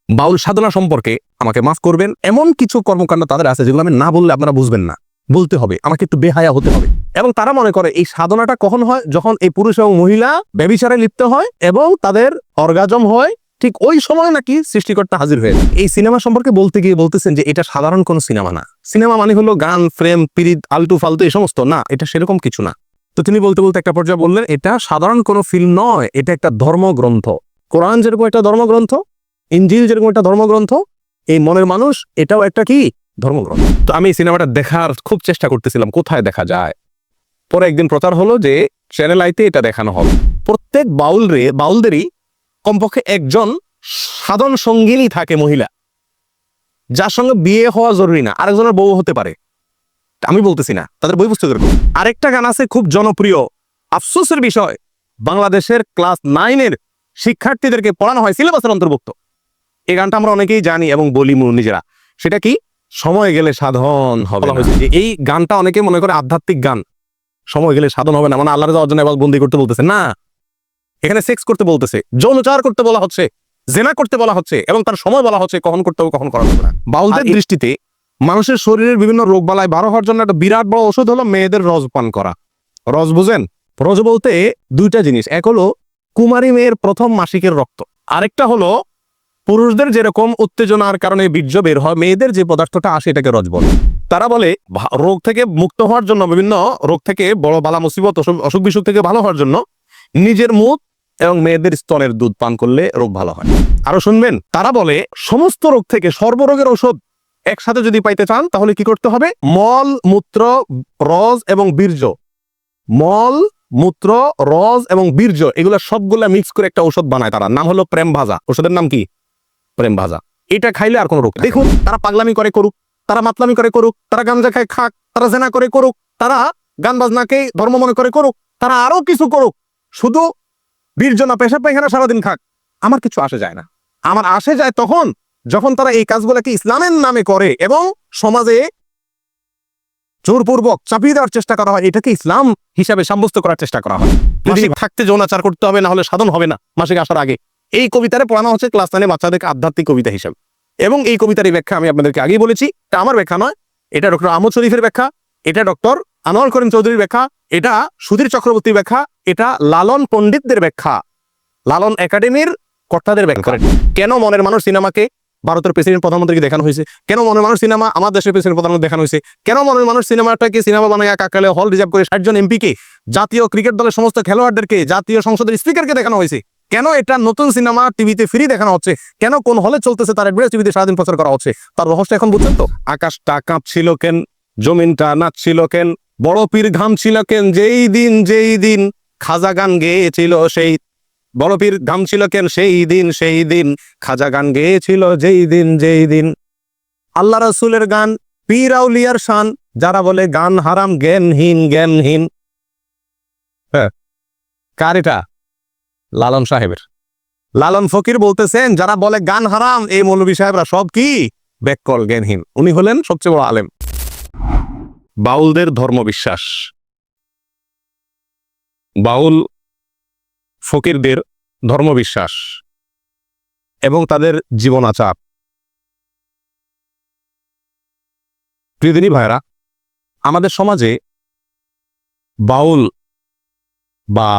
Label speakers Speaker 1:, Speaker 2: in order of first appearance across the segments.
Speaker 1: বাউল সাধনা সম্পর্কে আমাকে মাফ করবেন, এমন কিছু কর্মকাণ্ড তাদের আছে যেগুলো আমি না বললে আপনারা বুঝবেন না, বলতে হবে, আমাকে একটু বেহায়া হতে হবে। এবং তারা মনে করে এই সাধনাটা কখন হয়, যখন এই পুরুষ এবং মহিলা ব্যভিচারে লিপ্ত হয় এবং তাদের অর্গাজম হয়, ঠিক ওই সময় নাকি সৃষ্টিকর্তা হাজির হয়ে। এই সিনেমা সম্পর্কে বলতে গিয়ে বলতেছেন যে এটা সাধারণ কোনো সিনেমা না, সিনেমা মানে হলো গান, ফ্রেম, পিরিত, আলতু ফালতু এই সমস্ত না, এটা সেরকম কিছু না। তো তিনি বলতে বলতে একটা পর্যায়ে বললেন এটা সাধারণ কোনো ফিল্ম নয়, এটা একটা ধর্মগ্রন্থ। কোরআন যেরকম একটা ধর্মগ্রন্থ, ইনজিল যেরকম একটা ধর্মগ্রন্থ, এই মনের মানুষ এটাও একটা কি ধর্মগ্রন্থ। তো আমি এই সিনেমাটা দেখার খুব চেষ্টা করতেছিলাম কোথায় দেখা যায়। পরে একদিন প্রচার হলো যে চ্যানেল আইতে এটা দেখানো হবে। প্রত্যেক বাউলদেরই কমপক্ষে একজন সাধন সঙ্গিনী থাকে, মহিলা, যার সঙ্গে বিয়ে হওয়া জরুরি না, আরেকজনের বউ হতে পারে। আমি বলতেছি না, তাদের বই পুস্তক এরকম। আরেকটা গান আছে খুব জনপ্রিয়, আফসোসের বিষয়, বাংলাদেশের ক্লাস 9-এর শিক্ষার্থীদেরকে পড়ানো হয়, সিলেবাসের অন্তর্ভুক্ত। এই গানটা আমরা অনেকেই জানি এবং বলি নিজেরা। সেটা কি? সময় গেলে সাধন হবে। এই গানটা অনেকে মনে করে আধ্যাত্মিক গান, সময় গেলে সাধন হবে না মানে আল্লাহর যাওয়ার জন্য বন্দি করতে বলতেছে না, এখানে সেক্স করতে বলতেছে, যৌনচার করতে বলা হচ্ছে, জেনা করতে বলা হচ্ছে এবং তার সময় বলা হচ্ছে কখন করতে হবে কখন করা হবে না। বাউলদের দৃষ্টিতে মানুষের শরীরের বিভিন্ন রোগ বালাই বারো হওয়ার জন্য একটা বিরাট বড় ওষুধ হলো মেয়েদের রস পান করা। রস বুঝেন? রস বলতে দুইটা জিনিস, এক হলো কুমারী মেয়ের প্রথম মাসিকের রক্ত, আরেকটা হলো পুরুষদের যেরকম উত্তেজনার কারণে বীর্য বের হয়, মেয়েদের যে পদার্থটা আসে এটাকে রস বলে। তারা বলে রোগ থেকে মুক্ত হওয়ার জন্য, বিভিন্ন রোগ থেকে, বড় বালা মুসিবত, অসুখ বিসুখ থেকে ভালো হওয়ার জন্য নিজের মুখ এবং মেয়েদের স্তনের দুধ পান করলে রোগ ভালো হয়। আরো শুনবেন, তারা বলে সমস্ত রোগ থেকে সর্বরোগের ঔষধ একসাথে যদি পাইতে চান তাহলে কি করতে হবে? মল, মূত্র, রস এবং বীর্য, মল, মূত্র, রস এবং বীর্য, এগুলা সবগুলা মিক্স করে একটা ঔষধ বানায় তারা, নাম হলো প্রেম ভাজা। ওষুধের নাম কি? প্রেম ভাজা। এটা খাইলে আর কোনো রোগ। দেখুন, তারা পাগলামি করে করুক, তারা মাতলামি করে করুক, তারা গাঞ্জা খায় খাক, তারা জেনা করে করুক, তারা গান বাজনাকে ধর্ম মনে করে করুক, তারা আরো কিছু করুক, শুধু বীর্য না পেশাব পায়খানা সারাদিন খাক, আমার কিছু আসে যায় না। আমার আসে যায় তখন যখন তারা এই কাজগুলোকে ইসলামের নামে করে এবং সমাজে জোরপূর্বক চাপিয়ে দেওয়ার চেষ্টা করা হয়, এটাকে ইসলাম হিসাবে সাব্যস্ত করার চেষ্টা করা হয়। মাসিক থাকতে যৌনাচার করতে হবে, না হলে সাধন হবে না মাসিক আসার আগে। এই কবিতারে পড়ানো হচ্ছে ক্লাস 9 বাচ্চাদেরকে আধ্যাত্মিক কবিতা হিসাবে। এবং এই কবিতার এই ব্যাখ্যা আমি আপনাদেরকে আগেই বলেছি, এটা আমার ব্যাখ্যা নয়, এটা ডক্টর আহমদ শরীফের ব্যাখ্যা, এটা ডক্টর আনোয়ার করিম চৌধুরীর ব্যাখ্যা, এটা সুধীর চক্রবর্তীর ব্যাখ্যা, এটা লালন পণ্ডিতদের ব্যাখ্যা, লালন একাডেমির কর্তাদের ব্যাখ্যা। কেন মনের মানুষ সিনেমাকে ভারতের প্রেসিডেন্ট প্রধানমন্ত্রীকে দেখানো হয়েছে, কেন মনের মানুষ সিনেমা আমার দেশের প্রেসিডেন্ট প্রধানমন্ত্রী দেখানো হয়েছে, কেন মনের মানুষ সিনেমাটাকে সিনেমা বানায় কাকালে হল রিজার্ভ করে 60 জন এমপিকে, জাতীয় ক্রিকেট দলের সমস্ত খেলোয়াড়দেরকে, জাতীয় সংসদের স্পিকারকে দেখানো হয়েছে, কেন এটা নতুন সিনেমা টিভিতে ফ্রি দেখানো হচ্ছে, কেন কোন হলে চলতেছে তার অ্যাডভার্টাইজ টিভিতে সারাদিন প্রচার করা হচ্ছে, তার রহস্য এখন বুঝছেন তো? আকাশটা কাঁপছিল কেন, জমিনটা নাচছিল কেন, বড় পীর ঘামছিল কেন, যেই দিন খাজা গান গেয়েছিল, সেই বড় পীর ঘামছিল কেন, সেই দিন খাজা গান গেয়েছিল, যেই দিন আল্লাহ রাসূলের গান, পীর আউলিয়ার শান, যারা বলে গান হারাম জ্ঞানহীন। হ্যাঁ, কার এটা? লালন সাহেবের। লালন ফকির বলতেছেন যারা বলে গান হারাম, এই মৌলভী সাহেবরা সব কি ব্যাককল, জ্ঞানহীন। উনি হলেন সবচেয়ে বড় আলেম। বাউলদের ধর্মবিশ্বাস, বাউল ফকিরদের ধর্মবিশ্বাস এবং তাদের জীবন আচার। প্রিয়দিনী ভাইরা, আমাদের সমাজে বাউল বা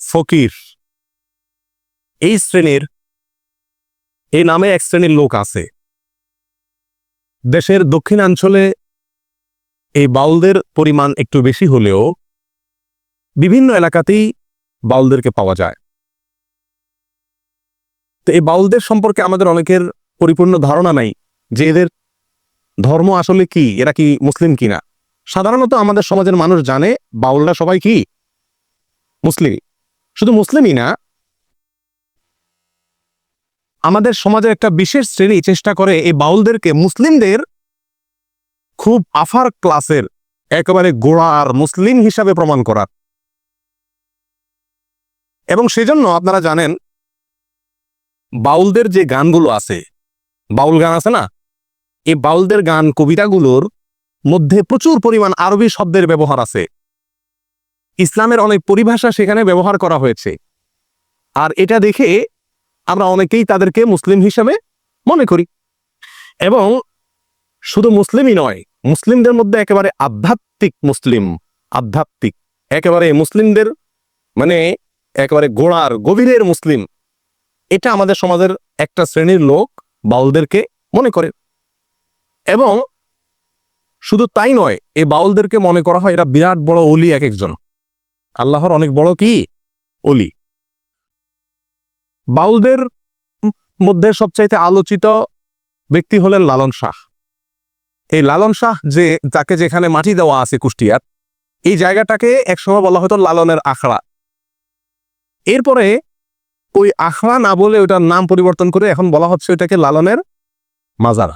Speaker 1: ফকির এই শ্রেণীর, এই নামে এক শ্রেণীর লোক আছে। দেশের দক্ষিণাঞ্চলে এই বাউলদের পরিমাণ একটু বেশি হলেও বিভিন্ন এলাকাতেই বাউলদেরকে পাওয়া যায়। তো এই বাউলদের সম্পর্কে আমাদের অনেকের পরিপূর্ণ ধারণা নাই যে এদের ধর্ম আসলে কি, এরা কি মুসলিম কিনা। সাধারণত আমাদের সমাজের মানুষ জানে বাউলরা সবাই কি মুসলিম। শুধু মুসলিমই না, আমাদের সমাজের একটা বিশেষ শ্রেণী চেষ্টা করে এই বাউলদেরকে মুসলিমদের খুব আফার ক্লাসের, একেবারে গোড়ার মুসলিম হিসাবে প্রমাণ করার। এবং সেজন্য আপনারা জানেন বাউলদের যে গানগুলো আছে, বাউল গান আছে না, এই বাউলদের গান কবিতাগুলোর মধ্যে প্রচুর পরিমাণ আরবি শব্দের ব্যবহার আছে। ইসলামের অনেক পরিভাষা সেখানে ব্যবহার করা হয়েছে। আর এটা দেখে আমরা অনেকেই তাদেরকে মুসলিম হিসাবে মনে করি। এবং শুধু মুসলিমই নয়, মুসলিমদের মধ্যে একেবারে আধ্যাত্মিক মুসলিম, আধ্যাত্মিক একেবারে মুসলিমদের মানে একেবারে গোড়ার গভীরের মুসলিম, এটা আমাদের সমাজের একটা শ্রেণীর লোক বাউলদেরকে মনে করে। এবং শুধু তাই নয়, এই বাউলদেরকে মনে করা হয় এরা বিরাট বড় অলি, এক একজন আল্লাহর অনেক বড় কি অলি। বাউলদের মধ্যে সবচাইতে আলোচিত ব্যক্তি হলেন লালন শাহ। এই লালন শাহ যে তাকে যেখানে মাটি দেওয়া আছে কুষ্টিয়ার, এই জায়গাটাকে একসময় বলা হতো লালনের আখড়া। এরপরে ওই আখড়া না বলে ওটার নাম পরিবর্তন করে এখন বলা হচ্ছে ওইটাকে লালনের মাজার।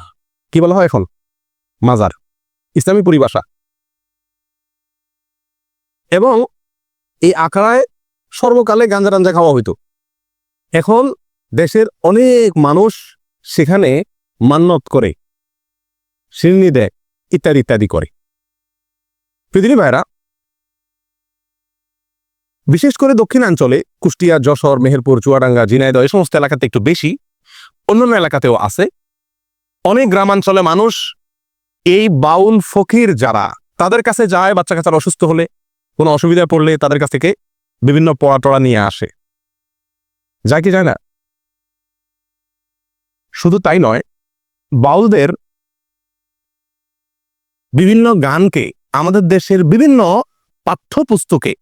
Speaker 1: কি বলা হয় এখন? মাজার, ইসলামী পরিভাষা। এবং এই আখড়ায় সর্বকালে গাঞ্জা টাঞ্জা খাওয়া হইতো। এখন দেশের অনেক মানুষ সেখানে মান্নত করে, শিরনি দেয়, ইত্যাদি ইত্যাদি করে। পৃথিবী ভাইরা, বিশেষ করে দক্ষিণাঞ্চলে কুষ্টিয়া, যশোর, মেহেরপুর, চুয়াডাঙ্গা, ঝিনাইদহ এই সমস্ত এলাকাতে একটু বেশি, অন্যান্য এলাকাতেও আছে। অনেক গ্রামাঞ্চলে মানুষ এই বাউল ফকির যারা, তাদের কাছে যায়, বাচ্চা কাচ্চার অসুস্থ হলে, কোনো অসুবিধা পড়লে তাদের কাছ থেকে বিভিন্ন পড়া টড়া নিয়ে আসে। যায় কি যায় না? শুধু তাই নয়, বাউলদের বিভিন্ন গানকে আমাদের দেশের বিভিন্ন পাঠ্যপুস্তকে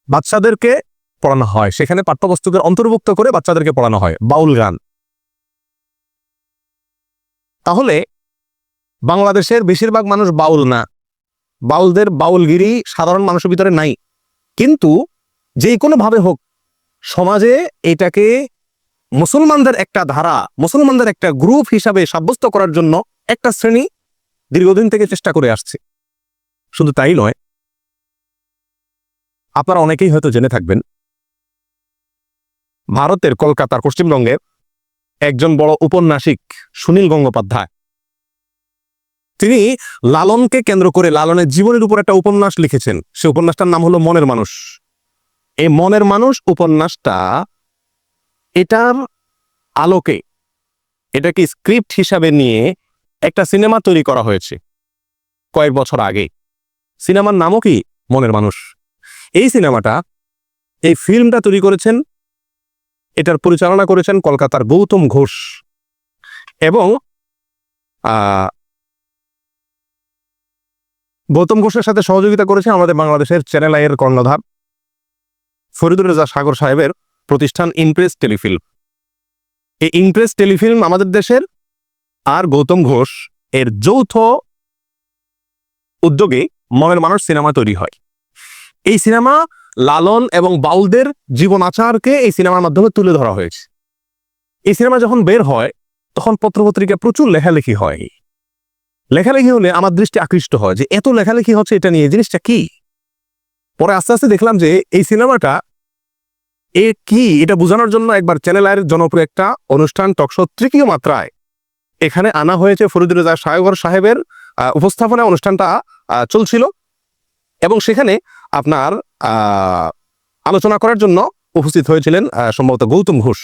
Speaker 1: বাচ্চাদেরকে পড়ানো হয়। সেখানে পাঠ্যপুস্তকের অন্তর্ভুক্ত করে বাচ্চাদেরকে পড়ানো হয় বাউল গান। তাহলে বাংলাদেশের বেশিরভাগ মানুষ বাউল না, বাউলদের বাউলগিরি সাধারণ মানুষের ভিতরে নাই। কিন্তু যে কোনো ভাবে হোক সমাজে এটাকে মুসলমানদের একটা ধারা, মুসলমানদের একটা গ্রুপ হিসাবে সাব্যস্ত করার জন্য একটা শ্রেণী দীর্ঘদিন থেকে চেষ্টা করে আসছে। শুধু তাই নয়, আপনারা অনেকেই হয়তো জেনে থাকবেন, ভারতের কলকাতার পশ্চিমবঙ্গের একজন বড় উপন্যাসিক সুনীল গঙ্গোপাধ্যায়, তিনি লালনকে কেন্দ্র করে লালনের জীবনের উপর একটা উপন্যাস লিখেছেন। সে উপন্যাসটার নাম হলো মনের মানুষ। এই মনের মানুষ উপন্যাসটা, এটার আলোকে এটাকে স্ক্রিপ্ট হিসাবে নিয়ে একটা সিনেমা তৈরি করা হয়েছে কয়েক বছর আগে। সিনেমার নামও কি? মনের মানুষ। এই সিনেমাটা, এই ফিল্মটা তৈরি করেছেন, এটার পরিচালনা করেছেন কলকাতার গৌতম ঘোষ। এবং গৌতম ঘোষের সাথে সহযোগিতা করেছে আমাদের বাংলাদেশের চ্যানেল আইয়ের কর্ণধার ফরিদুর রেজা সাগর সাহেবের প্রতিষ্ঠান ইমপ্রেস টেলিফিল্ম। এই ইমপ্রেস টেলিফিল্ম আমাদের দেশের আর গৌতম ঘোষ এর যৌথ উদ্যোগে মনের মানুষ সিনেমা তৈরি হয়। এই সিনেমা লালন এবং বাউলদের জীবন আচারকে এই সিনেমার মাধ্যমে তুলে ধরা হয়েছে। এই সিনেমা যখন বের হয় তখন পত্রপত্রিকা প্রচুর লেখালেখি হয়। লেখালেখি হলে আমার দৃষ্টি আকৃষ্ট হয় যে এত লেখালেখি হচ্ছে এটা নিয়ে, জিনিসটা কি। পরে আস্তে আস্তে দেখলাম যে এই সিনেমাটা কি, এটা বোঝানোর জন্য একবার চ্যানেল আইয়ের জনপ্রিয় একটা অনুষ্ঠান টকশো তৃতীয় মাত্রায় এখানে আনা হয়েছে। ফরিদুর রেজা সাগর সাহেবের উপস্থাপনা অনুষ্ঠানটা চলছিল এবং সেখানে আপনার আলোচনা করার জন্য উপস্থিত হয়েছিলেন সম্ভবত গৌতম ঘোষ।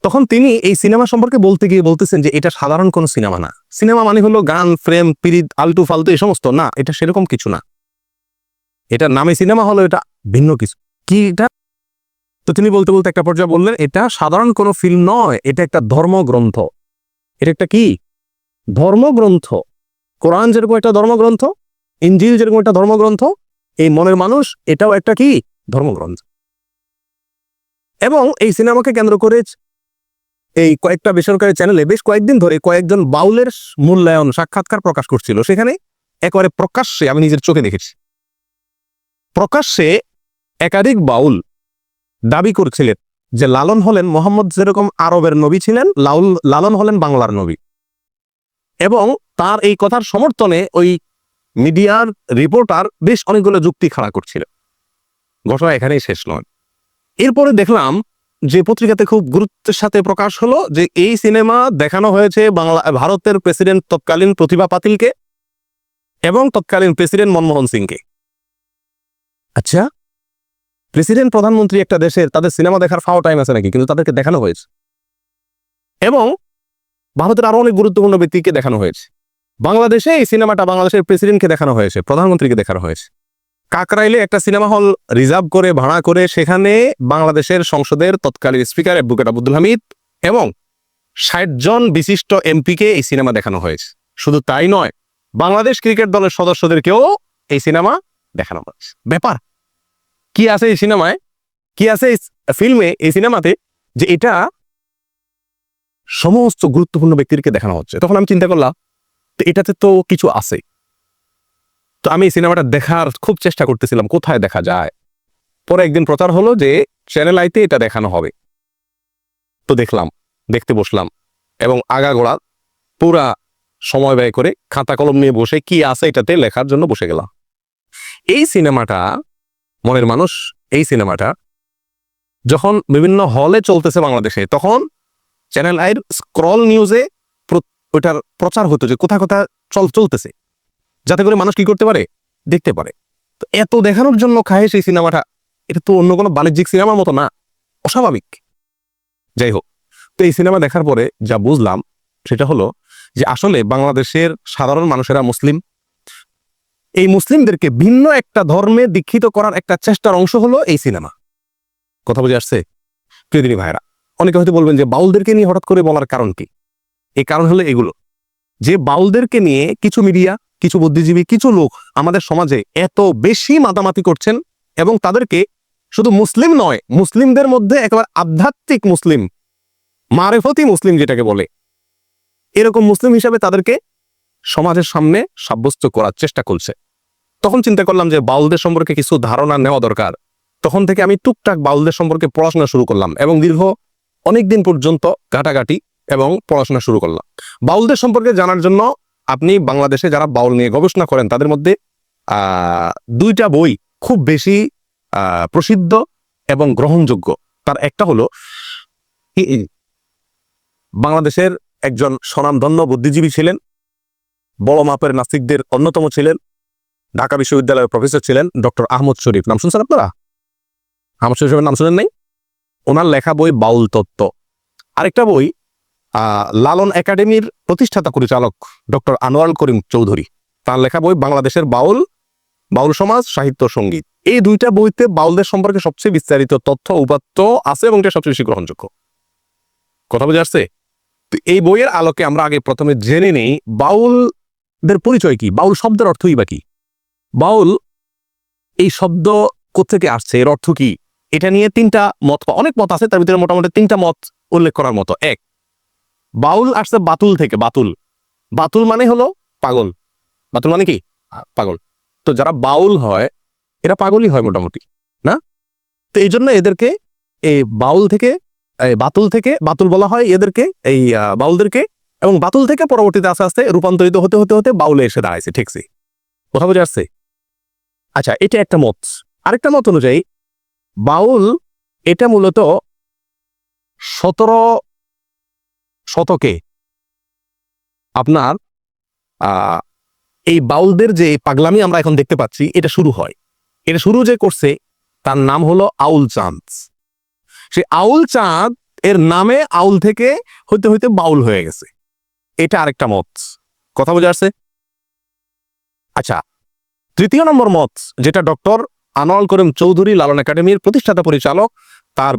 Speaker 1: তখন তিনি এই সিনেমা সম্পর্কে বলতে গিয়ে বলতেছেন যে এটা সাধারণ কোনো সিনেমা না। সিনেমা মানে হলো গান, ফ্রেম, পিরিত, আলতু ফালতু এই সমস্ত না, এটা সেরকম কিছু না। এটা নামে সিনেমা হলো, এটা ভিন্ন কিছু। কি এটা? তো তিনি বলতে বলতে একটা পর্যায়ে বললেন, এটা সাধারণ কোনো ফিল্ম নয়, এটা একটা ধর্মগ্রন্থ। এটা একটা কি? ধর্মগ্রন্থ। কোরআন যেরকম একটা ধর্মগ্রন্থ, ইনজিল যেরকম একটা ধর্মগ্রন্থ, এই মনের মানুষ এটাও একটা কি? ধর্মগ্রন্থ। এবং এই সিনেমাকে কেন্দ্র করে এই কয়েকটা বেসরকারি চ্যানেলে বেশ কয়েকদিন ধরে কয়েকজন বাউলের মূল্যায়ন সাক্ষাৎকার প্রকাশ করছিল। সেখানে একেবারে প্রকাশ্যে, আমি নিজের চোখে দেখেছি, প্রকাশ্যে একাধিক বাউল দাবি করছিলেন যে লালন হলেন মোহাম্মদ যেরকম আরবের নবী ছিলেন, লালন হলেন বাংলার নবী। এবং তার এই কথার সমর্থনে ওই মিডিয়ার রিপোর্টার বেশ অনেকগুলো যুক্তি খাড়া করছিল। ঘটনা এখানেই শেষ নয়। এরপরে দেখলাম যে পত্রিকাতে খুব গুরুত্বের সাথে প্রকাশ হলো যে এই সিনেমা দেখানো হয়েছে ভারতের প্রেসিডেন্ট তৎকালীন প্রতিভা পাতিলকে এবং তৎকালীন প্রেসিডেন্ট মনমোহন সিংকে। আচ্ছা, প্রেসিডেন্ট প্রধানমন্ত্রী একটা দেশের, তাদের সিনেমা দেখার ফাও টাইম আছে নাকি? কিন্তু তাদেরকে দেখানো হয়েছে। এবং ভারতের আরো অনেক গুরুত্বপূর্ণ ব্যক্তিকে দেখানো হয়েছে। বাংলাদেশে এই সিনেমাটা বাংলাদেশের প্রেসিডেন্টকে দেখানো হয়েছে, প্রধানমন্ত্রীকে দেখানো হয়েছে। কাকরাইলে একটা সিনেমা হল রিজার্ভ করে ভাড়া করে সেখানে বাংলাদেশের সংসদের তৎকালীন স্পিকার অ্যাডভোকেট আব্দুল হামিদ এবং 60 জন বিশিষ্ট এমপিকে এই সিনেমা দেখানো হয়েছে। শুধু তাই নয়, বাংলাদেশ ক্রিকেট দলের সদস্যদেরকেও এই সিনেমা দেখানো হয়েছে। ব্যাপার কি আছে এই সিনেমায়, কি আছে এই ফিল্মে, এই সিনেমাতে, যে এটা সমস্ত গুরুত্বপূর্ণ ব্যক্তিকে দেখানো হচ্ছে। তখন আমি চিন্তা করলাম এটাতে তো কিছু আছে। তো আমি এই সিনেমাটা দেখার খুব চেষ্টা করতেছিলাম কোথায় দেখা যায়। পরে একদিন প্রচার হলো যে চ্যানেল আইতে এটা দেখানো হবে। তো দেখলাম, দেখতে বসলাম এবং আগাগোড়া পুরা সময় ব্যয় করে খাতা কলম নিয়ে বসে কি আছে এটাতে লেখার জন্য বসে গেলাম। এই সিনেমাটা, মনের মানুষ, এই সিনেমাটা যখন বিভিন্ন হলে চলতেছে বাংলাদেশে, তখন চ্যানেল আইর স্ক্রল নিউজে ওটার প্রচার হতো যে কোথা কোথা চলতেছে, যাতে করে মানুষ কি করতে পারে, দেখতে পারে। তো এত দেখানোর জন্য খায় সেই সিনেমাটা, এটা তো অন্য কোনো বাণিজ্যিক সিনেমার মতো না, অস্বাভাবিক। যাই হোক, তো এই সিনেমা দেখার পরে যা বুঝলাম সেটা হলো যে আসলে বাংলাদেশের সাধারণ মানুষেরা মুসলিম, এই মুসলিমদেরকে ভিন্ন একটা ধর্মে দীক্ষিত করার একটা চেষ্টার অংশ হলো এই সিনেমা। কথা বুঝে আসছে প্রিয়দিনী ভাইরা? অনেকে হয়তো বলবেন যে বাউলদেরকে নিয়ে হঠাৎ করে বলার কারণ কি? এই কারণ হলো এগুলো, যে বাউলদেরকে নিয়ে কিছু মিডিয়া, কিছু বুদ্ধিজীবী, কিছু লোক আমাদের সমাজে এত বেশি মাতামাতি করছেন এবং তাদেরকে শুধু মুসলিম নয়, মুসলিমদের মধ্যে একেবারে আধ্যাত্মিক মুসলিম, মারেফতি মুসলিম যেটাকে বলে, এরকম মুসলিম হিসাবে তাদেরকে সমাজের সামনে সাব্যস্ত করার চেষ্টা করছে। তখন চিন্তা করলাম যে বাউলদের সম্পর্কে কিছু ধারণা নেওয়া দরকার। তখন থেকে আমি টুকটাক বাউলদের সম্পর্কে পড়াশোনা শুরু করলাম এবং দীর্ঘ অনেকদিন পর্যন্ত ঘাটাঘাটি এবং পড়াশোনা শুরু করলাম। বাউলদের সম্পর্কে জানার জন্য আপনি বাংলাদেশে যারা বাউল নিয়ে গবেষণা করেন তাদের মধ্যে দুইটা বই খুব বেশি প্রসিদ্ধ এবং গ্রহণযোগ্য। তার একটা হলো বাংলাদেশের একজন স্বনামধন্য বুদ্ধিজীবী ছিলেন, বড় মাপের নাস্তিকদের অন্যতম ছিলেন, ঢাকা বিশ্ববিদ্যালয়ের প্রফেসর ছিলেন ডক্টর আহমদ শরীফ। নাম শুনছেন আপনারা? আহমদ শরীফের নাম শুনেন নাই? ওনার লেখা বই বাউল তত্ত্ব। আরেকটা বই লালন একাডেমির প্রতিষ্ঠাতা পরিচালক ডক্টর আনোয়ার করিম চৌধুরী, তার লেখা বই বাংলাদেশের বাউল, বাউল সমাজ, সাহিত্য, সঙ্গীত। এই দুইটা বইতে বাউলদের সম্পর্কে সবচেয়ে বিস্তারিত তথ্য উপাত্ত আছে এবং এটা সবচেয়ে বেশি গ্রহণযোগ্য। কথা বুঝে আসছে? তো এই বইয়ের আলোকে আমরা আগে প্রথমে জেনে নেই বাউলদের পরিচয় কি, বাউল শব্দের অর্থই বা কি, বাউল এই শব্দ কোত্থেকে আসছে, এর অর্থ কি, এটা নিয়ে তিনটা মত, অনেক মত আছে, তার ভিতরে মোটামুটি তিনটা মত উল্লেখ করার মতো। এক, বাউল আসছে বাতুল থেকে। বাতুল, বাতুল মানে হলো পাগল। বাতুল মানে কি? পাগল। তো যারা বাউল হয় এরা পাগলই হয় মোটামুটি, না? তো এই জন্য এদেরকে এই বাউল থেকে, বাতুল থেকে, বাতুল বলা হয় এদেরকে, এই বাউলদেরকে। এবং বাতুল থেকে পরবর্তীতে আস্তে আস্তে রূপান্তরিত হতে হতে হতে বাউলে এসে দাঁড়াইছে। ঠিকছে? কথা বুঝে আসছে? আচ্ছা, এটা একটা মত। আরেকটা মত অনুযায়ী বাউল এটা মূলত 17 শতকে আপনার এই বাউলদের যে পাগলামি আমরা এখন দেখতে পাচ্ছি এটা শুরু হয়। এটা শুরু যে করছে তার নাম হলো আউল চাঁদ। সে আউল চাঁদ এর নামে আউল থেকে হইতে হইতে বাউল হয়ে গেছে। এটা আরেকটা মত। কথা বোঝা যাচ্ছে? আচ্ছা, তৃতীয় নম্বর মত, যেটা ডক্টর আনোয়ার করিম চৌধুরী, লালন একাডেমির প্রতিষ্ঠাতা পরিচালক, তার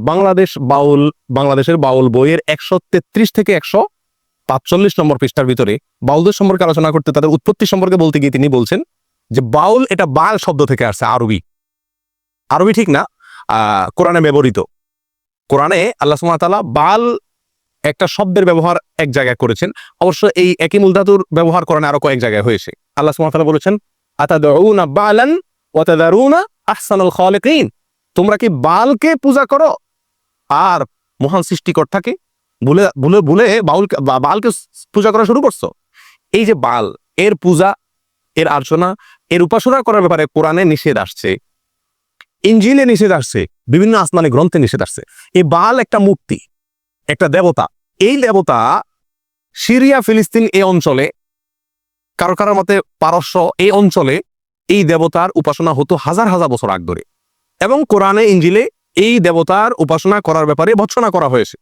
Speaker 1: বাংলাদেশের বাউল বইয়ের 133 থেকে 145 নম্বর পৃষ্ঠার ভিতরে বাউলদের সম্পর্কে আলোচনা করতে, তাদের উৎপত্তি সম্পর্কে বলতে গিয়ে তিনি বলছেন যে বাউল এটা বাল শব্দ থেকে আসছে। আরবি ঠিক না, কোরআনে ব্যবহৃত। কোরআনে আল্লাহ সুবহানাহু ওয়া তাআলা বাল একটা শব্দের ব্যবহার এক জায়গায় করেছেন। অবশ্য এই একই মূল ধাতুর ব্যবহার কোরআনে আরো কয়েক জায়গায় হয়েছে। আল্লাহ সুবহানাহু ওয়া তাআলা বলেছেন, আতাদউনা বালান ওয়া তাযারুনা আহসানাল খালিকিন, তোমরা কি বালকে পূজা করো আর মহান সৃষ্টিকর্তাকে ভুলে বালকে পূজা করা শুরু করছো? এই যে বাল, এর পূজা, এর আর্চনা, এর উপাসনা করার ব্যাপারে কোরআনে নিষেধ আসছে, ইনজিলে নিষেধ আসছে, বিভিন্ন আসমানি গ্রন্থে নিষেধ আসছে। এই বাল একটা মূর্তি, একটা দেবতা। এই দেবতা সিরিয়া, ফিলিস্তিন এই অঞ্চলে, কারো কারো মতে পারস্য এই অঞ্চলে এই দেবতার উপাসনা হতো হাজার হাজার বছর আগ ধরে। এবং কোরআনে, ইনজিলে এই দেবতার উপাসনা করার ব্যাপারে ভৎসনা করা হয়েছে।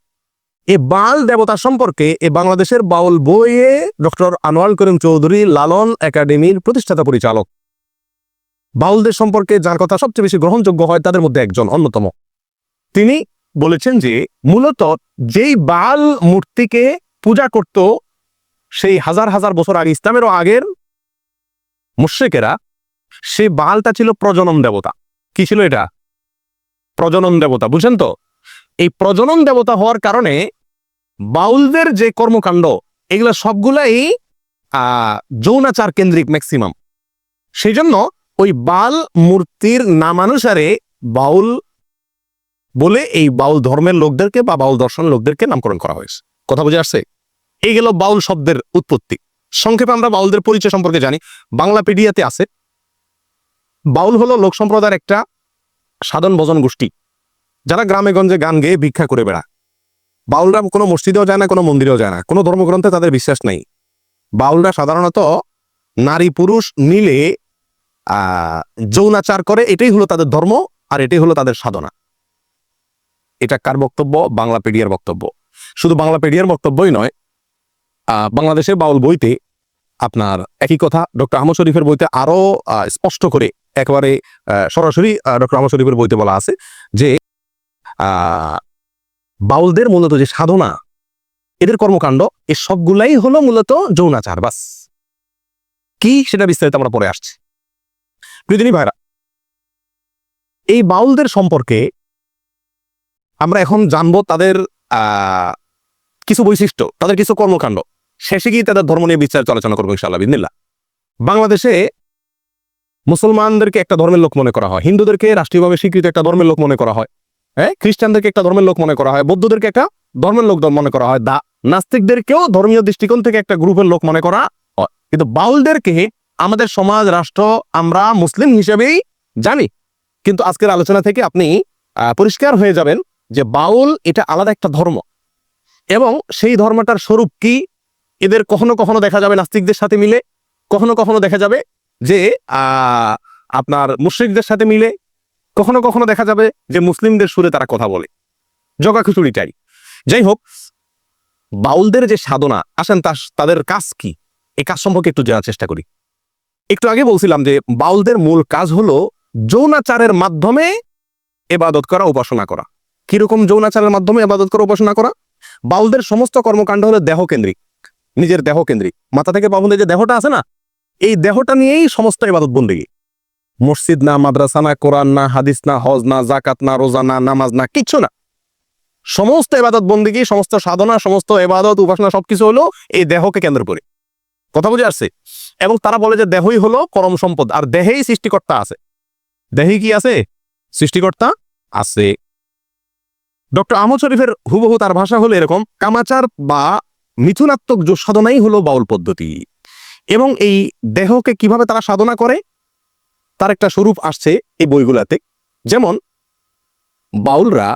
Speaker 1: এই বাল দেবতা সম্পর্কে এই বাংলাদেশের বাউল বইয়ে ডক্টর আনোয়ারুল করিম চৌধুরী লালন একাডেমির প্রতিষ্ঠাতা পরিচালক বাউলদের সম্পর্কে যার কথা সবচেয়ে বেশি গ্রহণযোগ্য হয় তাদের মধ্যে একজন অন্যতম। তিনি বলেছেন যে মূলত যেই বাল মূর্তিকে পূজা করত সেই হাজার হাজার বছর আগে, ইসলামেরও আগের মুশরিকেরা, সেই বালটা ছিল প্রজনন দেবতা। কি ছিল এটা? প্রজনন দেবতা। বুঝছেন তো? এই প্রজনন দেবতা হওয়ার কারণে বাউলদের যে কর্মকাণ্ড এগুলো সবগুলাই যৌনাচার কেন্দ্রিক ম্যাক্সিমাম। সেই জন্য ওই বাল মূর্তির নামানুসারে বাউল বলে এই বাউল ধর্মের লোকদেরকে বা বাউল দর্শন লোকদেরকে নামকরণ করা হয়েছে। কথা বুঝে আসছে? এই গেল বাউল শব্দের উৎপত্তি। সংক্ষেপে আমরা বাউলদের পরিচয় সম্পর্কে জানি, বাংলাপিডিয়াতে আছে। বাউল হলো লোক সম্প্রদায়ের একটা সাধন ভজন গোষ্ঠী যারা গ্রামে গঞ্জে গান গেয়ে ভিক্ষা করে বেড়ায়। বাউলরা কোনো মসজিদেও যায় না, কোনো মন্দিরেও যায় না, কোনো ধর্মগ্রন্থে তাদের বিশ্বাস নাই। বাউলরা সাধারণত নারী পুরুষ মিলে যৌনাচার করে, এটাই হলো তাদের ধর্ম আর এটাই হলো তাদের সাধনা। এটা কার বক্তব্য? বাংলাপিডিয়ার বক্তব্য। শুধু বাংলাপিডিয়ার বক্তব্যই নয়, বাংলাদেশের বাউল বইতে আপনার একই কথা ডক্টর আহমদ শরীফের বইতে আরো স্পষ্ট করে একেবারে সরাসরি ডক্টর আহমদ শরীফের বইতে বলা আছে যে বাউলদের মূলত যে সাধনা, এদের কর্মকাণ্ড, এ সবগুলাই হলো মূলত যৌনাচার। বাস কি সেটা বিস্তারিত আমরা পরে আসছি। প্রিয়দিনী ভাইরা, এই বাউলদের সম্পর্কে আমরা এখন জানবো তাদের কিছু বৈশিষ্ট্য, তাদের কিছু কর্মকাণ্ড। শেষে গিয়ে তাদের ধর্ম নিয়ে বিচার আলোচনা করবো ইনশাআল্লাহ বিসমিল্লাহ। বাংলাদেশে মুসলমানদেরকে একটা ধর্মের লোক মনে করা হয়, হিন্দুদেরকে রাষ্ট্রীয়ভাবে স্বীকৃত একটা ধর্মের লোক মনে করা হয়, খ্রিস্টানদেরকে একটা ধর্মের লোক মনে করা হয়, বৌদ্ধদেরকে একটা ধর্মের লোক মনে করা হয়, নাস্তিকদেরকেও ধর্মীয় দৃষ্টিকোণ থেকে একটা গ্রুপের লোক মনে করা হয়। কিন্তু বাউলদেরকে আমাদের সমাজ রাষ্ট্র আমরা মুসলিম হিসেবেই জানি। কিন্তু আজকের আলোচনা থেকে আপনি পরিষ্কার হয়ে যাবেন যে বাউল এটা আলাদা একটা ধর্ম, এবং সেই ধর্মটার স্বরূপ কি এদের কখনো কখনো দেখা যাবে নাস্তিকদের সাথে মিলে, কখনো কখনো দেখা যাবে যে আপনার মুশরিকদের সাথে মিলে, কখনো কখনো দেখা যাবে যে মুসলিমদের সুরে তারা কথা বলে, জগা খিচুড়িটাই। যাই হোক, বাউলদের যে সাধনা, আসেন তাদের কাজ কি এই কাজ সম্পর্কে একটু জানার চেষ্টা করি। একটু আগে বলছিলাম যে বাউলদের মূল কাজ হলো যৌনাচারের মাধ্যমে ইবাদত করা, উপাসনা করা। কিরকম যৌনাচারের মাধ্যমে ইবাদত করা, উপাসনা করা? বাউলদের সমস্ত কর্মকাণ্ড হলো দেহকেন্দ্রিক, নিজের দেহকেন্দ্রিক। মাথা থেকে পা পর্যন্ত যে দেহটা আছে না, এই দেহটা নিয়েই সমস্ত ইবাদত বন্দেগী। মসজিদ না, মাদ্রাসা না, কোরআন না, হাদিস না, হজ না, জাকাত না, রোজা না, নামাজ না, কিচ্ছু না। সমস্ত ইবাদত বন্দেগী, সমস্ত সাধনা, সমস্ত ইবাদত উপাসনা সবকিছু হলো এই দেহকে কেন্দ্র করে। কথা বুঝে আসছে? এবং তারা বলে যে দেহই হলো পরম সম্পদ, আর দেহেই সৃষ্টিকর্তা আছে। দেহে কি আছে? সৃষ্টিকর্তা আছে। ডক্টর আহমদ শরীফের হুবহু তার ভাষা হলো এরকম, কামাচার বা মিথুনাত্মক সাধনাই হলো বাউল পদ্ধতি। এবং এই দেহকে কিভাবে তারা সাধনা করে তার একটা স্বরূপ আসছে এই বইগুলাতে। যেমন বাউলরা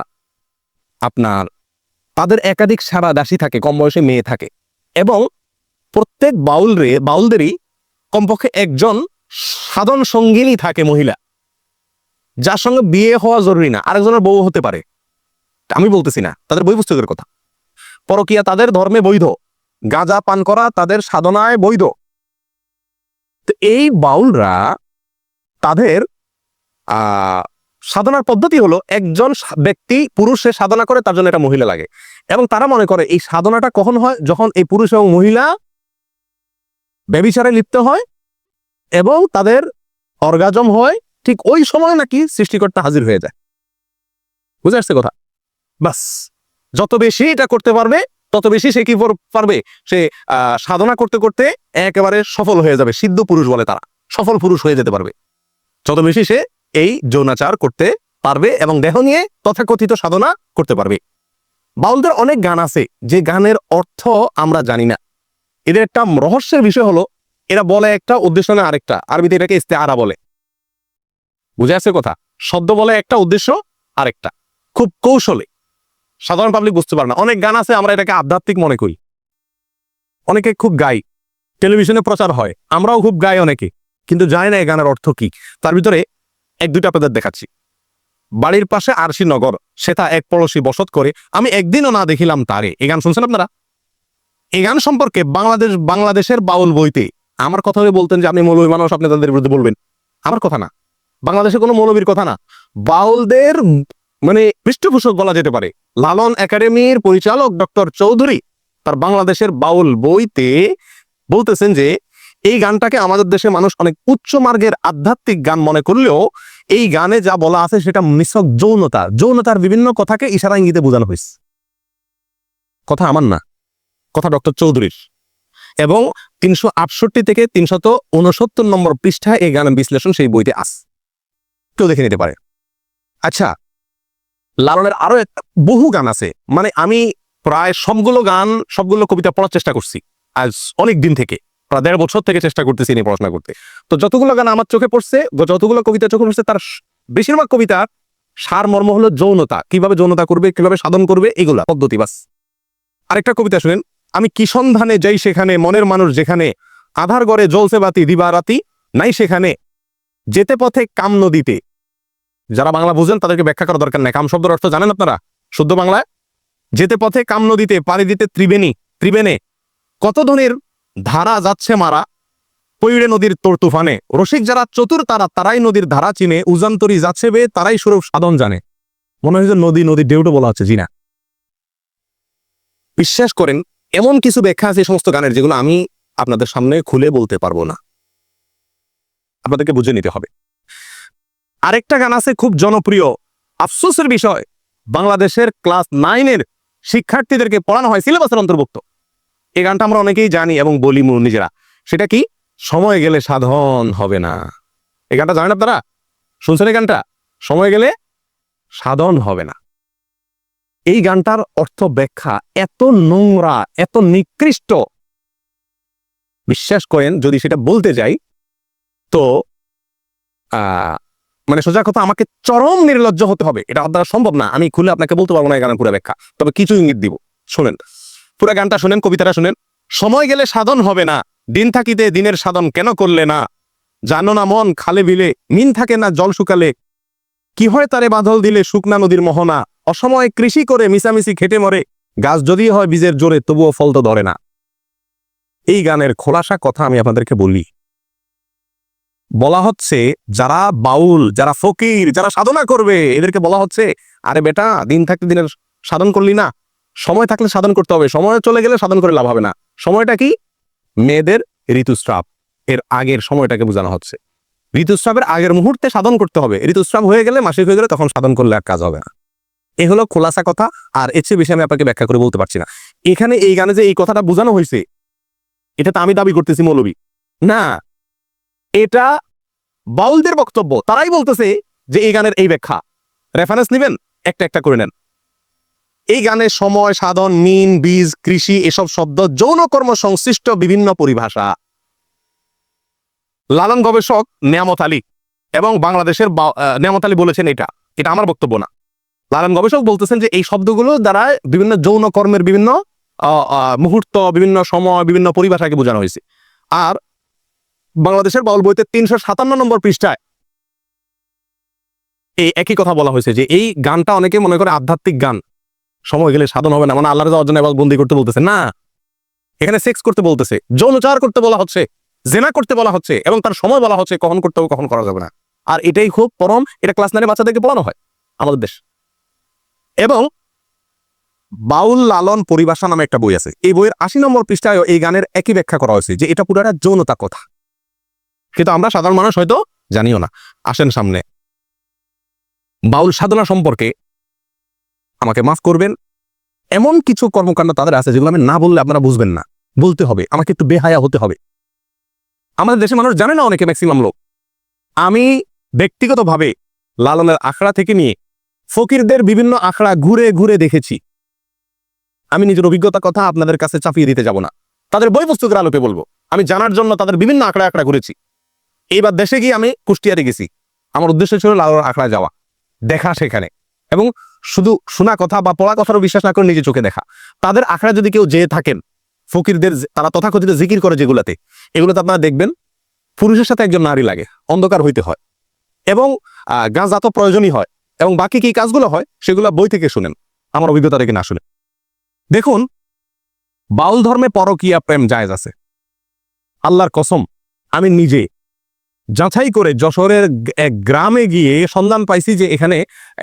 Speaker 1: আপনার তাদের একাধিক সারা দাসী থাকে, কম বয়সী মেয়ে থাকে, এবং প্রত্যেক বাউলদেরই কমপক্ষে একজন সাধন সঙ্গিনী থাকে, মহিলা, যার সঙ্গে বিয়ে হওয়া জরুরি না, আরেকজনের বউ হতে পারে। আমি বলতেছি না, তাদের বই পুস্তকের কথা। পরকীয়া তাদের ধর্মে বৈধ, গাঁজা পান করা তাদের সাধনায় বৈধ। তো এই বাউলরা তাদের সাধনার পদ্ধতি হলো, একজন ব্যক্তি পুরুষে সাধনা করে, তার জন্য একটা মহিলা লাগে, এবং তারা মনে করে এই সাধনাটা কখন হয়? যখন এই পুরুষ এবং মহিলা ব্যভিচারে লিপ্ত হয় এবং তাদের অর্গাজম হয়, ঠিক ওই সময় নাকি সৃষ্টিকর্তা হাজির হয়ে যায়। বুঝে আসছে কথা? বাস, যত বেশি এটা করতে পারবে তত বেশি সে কি পারবে, সে সাধনা করতে করতে একেবারে সফল হয়ে যাবে। সিদ্ধ পুরুষ বলে তারা, সফল পুরুষ হয়ে যেতে পারবে যত বেশি সে এই যৌনাচার করতে পারবে এবং দেহ নিয়ে তথাকথিত সাধনা করতে পারবে। বাউলদের অনেক গান আছে যে গানের অর্থ আমরা জানি না। এদের একটা রহস্যের বিষয় হলো, এরা বলে একটা, উদ্দেশ্য না আরেকটা। আরবিতে এটাকে ইস্তেআরা বলে। বুঝে আসছে কথা? শব্দ বলে একটা, উদ্দেশ্য আরেকটা, খুব কৌশলে। সাধারণ পাবলিক বুঝতে পারে না। অনেক গান আছে আমরা এটাকে আধ্যাত্মিক মনে করি, অনেকে খুব গাই, টেলিভিশনে প্রচার হয়, আমরাও খুব গাই অনেকে, কিন্তু জানি না এই গানের অর্থ কি। তার ভিতরে এক দুইটা আপনাদের দেখাচ্ছি। বাড়ির পাশে আরশি নগর, সেটা এক পড়শি বসত করে, আমি একদিনও না দেখিলাম তারে। এই গান শুনছেন আপনারা? এই গান সম্পর্কে বাংলাদেশের বাউল বইতে আমার কথা হলে বলতেন যে আপনি মৌলবী মানুষ, আপনি তাদের বিরুদ্ধে বলবেন। আমার কথা না, বাংলাদেশের কোনো মৌলবীর কথা না, বাউলদের মানে পৃষ্ঠপোষক বলা যেতে পারে লালন একাডেমির পরিচালক ডক্টর চৌধুরী তার বাংলাদেশের বাউল বইতে বলতেছেন যে এই গানটাকে আমাদের দেশে মানুষ অনেক উচ্চ মার্গের আধ্যাত্মিক গান মনে করলেও এই গানে যা বলা আছে সেটা নিছক যৌনতার বিভিন্ন কথাকে ইশারা ইঙ্গিতে বোঝানো হয়েছে। কথা আমার না, কথা ডক্টর চৌধুরীর। এবং 368 থেকে 369 নম্বর পৃষ্ঠায় এই গানের বিশ্লেষণ সেই বইতে আছে, কেউ দেখে নিতে পারে। আচ্ছা, লালনের আরো বহু গান আছে, মানে আমি প্রায় সবগুলো কবিতা পড়ার চেষ্টা করছি আজ অনেক দিন থেকে, প্রায় 1.5 বছর থেকে চেষ্টা করতেছি নিয়ে পড়াশোনা করতে। তো যতগুলো গান আমার চোখে পড়ছে, যতগুলো কবিতা চোখে পড়ছে, তার বেশিরভাগ কবিতার সার মর্ম হলো যৌনতা, কিভাবে যৌনতা করবে, কিভাবে সাধন করবে, এগুলা পদ্ধতি বাস। আরেকটা কবিতা শুনেন, আমি কি সন্ধানে যাই সেখানে, মনের মানুষ যেখানে, আধার গড়ে জ্বলছে বাতি দিবা রাতি, নাই সেখানে যেতে পথে কাম নদীতে। যারা বাংলা বুঝেন তাদেরকে ব্যাখ্যা করা দরকার নাই, কাম শব্দের অর্থ জানেন আপনারা শুদ্ধ বাংলায়? যেতে পথে কাম নদীতে, পাড়ি দিতে ত্রিবেণে, কত ধনের ধারা যাচ্ছে মারা, পৈড়ে নদীর তোর তুফানে, রসিক যারা চতুর তারাই নদীর ধারা চিনে, উজান্তরি যাচ্ছে বে তারাই স্বরূপ সাধন জানে। মনে হয় যে নদীর ঢেউটা বলা হচ্ছে, জি না। বিশ্বাস করেন এমন কিছু ব্যাখ্যা আছে সমস্ত গানের যেগুলো আমি আপনাদের সামনে খুলে বলতে পারবো না, আপনাদেরকে বুঝে নিতে হবে। আরেকটা গান আছে খুব জনপ্রিয়, আফসোসের বিষয়, বাংলাদেশের ক্লাস 9-এর শিক্ষার্থীদেরকে পড়ানো হয়, সিলেবাসের অন্তর্ভুক্ত। এই গানটা আমরা অনেকেই জানি এবং বলি নিজেরা। সেটা কি? সময় গেলে সাধন হবে না। এই গানটা জানেন আপনারা? শুনছেন এই গানটা? সময় গেলে সাধন হবে না। এই গানটার অর্থ ব্যাখ্যা এত নোংরা, এত নিকৃষ্ট, বিশ্বাস করেন যদি সেটা বলতে যাই তো মানে সোজা কথা আমাকে চরম নির্লজ্জ হতে হবে, এটা দ্বারা সম্ভব না। আমি খুলে আপনাকে বলতে পারবো না এই গানের পুরো ব্যাখ্যা, তবে কিছু ইঙ্গিত দিব। শোনেন পুরো গানটা, শোনেন কবিতাটা শোনেন। সময় গেলে সাধন হবে না, দিন থাকিতে দিনের সাধন কেন করলে না, জানো না মন খালে বিলে মিন থাকে না জল শুকালে, কি হয় তারে বাঁধল দিলে শুকনা নদীর মোহনা, অসময়ে কৃষি করে মিশামিশি খেটে মরে, গাছ যদি হয় বীজের জোরে তবুও ফল তো ধরে না। এই গানের খোলাসা কথা আমি আপনাদেরকে বলি। বলা হচ্ছে যারা বাউল, যারা ফকির, যারা সাধনা করবে, এদেরকে বলা হচ্ছে আরে বেটা, দিন থাকতে দিনের সাধন করলি না, সময় থাকলে সাধন করতে হবে, সময় চলে গেলে সাধন করে লাভ হবে না। সময়টা কি? মেয়েদের ঋতুস্রাব, এর আগের সময়টাকে বোঝানো হচ্ছে। ঋতুস্রাবের আগের মুহূর্তে সাধন করতে হবে, ঋতুস্রাব হয়ে গেলে, মাসিক হয়ে গেলে তখন সাধন করলে আর কাজ হবে না। এ হলো খোলাসা কথা, আর এর চেয়ে বেশি আমি আপনাকে ব্যাখ্যা করে বলতে পারছি না। এখানে এই গানে যে এই কথাটা বোঝানো হয়েছে, এটা তো আমি দাবি করতেছি মৌলবী না, এটা বাউলদের বক্তব্য। তারাই বলতেছে যে এই গানের এই ব্যাখ্যা। রেফারেন্স নেবেন, একটা একটা করে নেন। এই গানে সময়, সাধন, মিন, বীজ, কৃষি এসব শব্দ যৌন কর্ম সংশ্লিষ্ট বিভিন্ন পরিভাষা। লালন গবেষক নিয়ামত আলী এবং বাংলাদেশের নিয়ামত আলী বলেছেন এটা আমার বক্তব্য না। লালন গবেষক বলতেছেন যে এই শব্দগুলো দ্বারা বিভিন্ন যৌন কর্মের বিভিন্ন মুহূর্ত, বিভিন্ন সময়, বিভিন্ন পরিভাষাকে বোঝানো হয়েছে। আর বাংলাদেশের বাউল বইতে 357 নম্বর পৃষ্ঠায় এই একই কথা বলা হয়েছে যে এই গানটা অনেকে মনে করে আধ্যাত্মিক গান, সময় গেলে সাধন হবে না, মানে আল্লাহর যাওয়ার জন্য এবার বন্দি করতে বলতেছে না, এখানে সেক্স করতে বলতেছে, যৌনচার করতে বলা হচ্ছে, জেনা করতে বলা হচ্ছে, এবং তার সময় বলা হচ্ছে কখন করতে হবে কখন করা যাবে না। আর এটাই খুব পরম, এটা ক্লাস 9-এর বাচ্চাদেরকে পড়ানো হয় আমাদের দেশ। এবং বাউল লালন পরিভাষা নামে একটা বই আছে, এই বইয়ের 80 নম্বর পৃষ্ঠায় এই গানের একই ব্যাখ্যা করা হয়েছে যে এটা পুরোটা যৌনতা কথা, কিন্তু আমরা সাধারণ মানুষ হয়তো জানিও না। আসেন সামনে। বাউল সাধনা সম্পর্কে আমাকে মাফ করবেন, এমন কিছু কর্মকাণ্ড তাদের আছে যেগুলো আমি না বললে আপনারা বুঝবেন না, বলতে হবে, আমাকে একটু বেহায়া হতে হবে। আমাদের দেশের মানুষ জানে না অনেকে, ম্যাক্সিমাম লোক। আমি ব্যক্তিগতভাবে লালনের আখড়া থেকে নিয়ে ফকিরদের বিভিন্ন আখড়া ঘুরে ঘুরে দেখেছি। আমি নিজের অভিজ্ঞতা কথা আপনাদের কাছে চাপিয়ে দিতে যাব না, তাদের বই পুস্তকের আলোকে বলবো। আমি জানার জন্য তাদের বিভিন্ন আখড়া ঘুরেছি। এইবার দেশে গিয়ে আমি কুষ্টিয়ারে গেছি, আমার উদ্দেশ্য ছিল লালনের আখড়া যাওয়া, দেখা সেখানে, এবং শুধু শোনা কথা বা পড়া কথারও বিশ্বাস না করে নিজে চোখে দেখা। তাদের আখড়া যদি কেউ যেয়ে থাকেন, ফকিরদের তারা তথাকথিত জিকির করে যেগুলাতে, এগুলোতে আপনারা দেখবেন পুরুষের সাথে একজন নারী লাগে, অন্ধকার হইতে হয়, এবং গাঁজা তো প্রয়োজনই হয়, এবং বাকি কি কাজগুলো হয় সেগুলো বই থেকে শুনেন, আমার অভিজ্ঞতা থেকে না শুনে। দেখুন, বাউল ধর্মে পরকীয়া প্রেম জায়েজ আছে। আল্লাহর কসম, আমি নিজে যাচাই করে যশোরের এক গ্রামে গিয়ে সন্ধান পাইছি যে এখানে,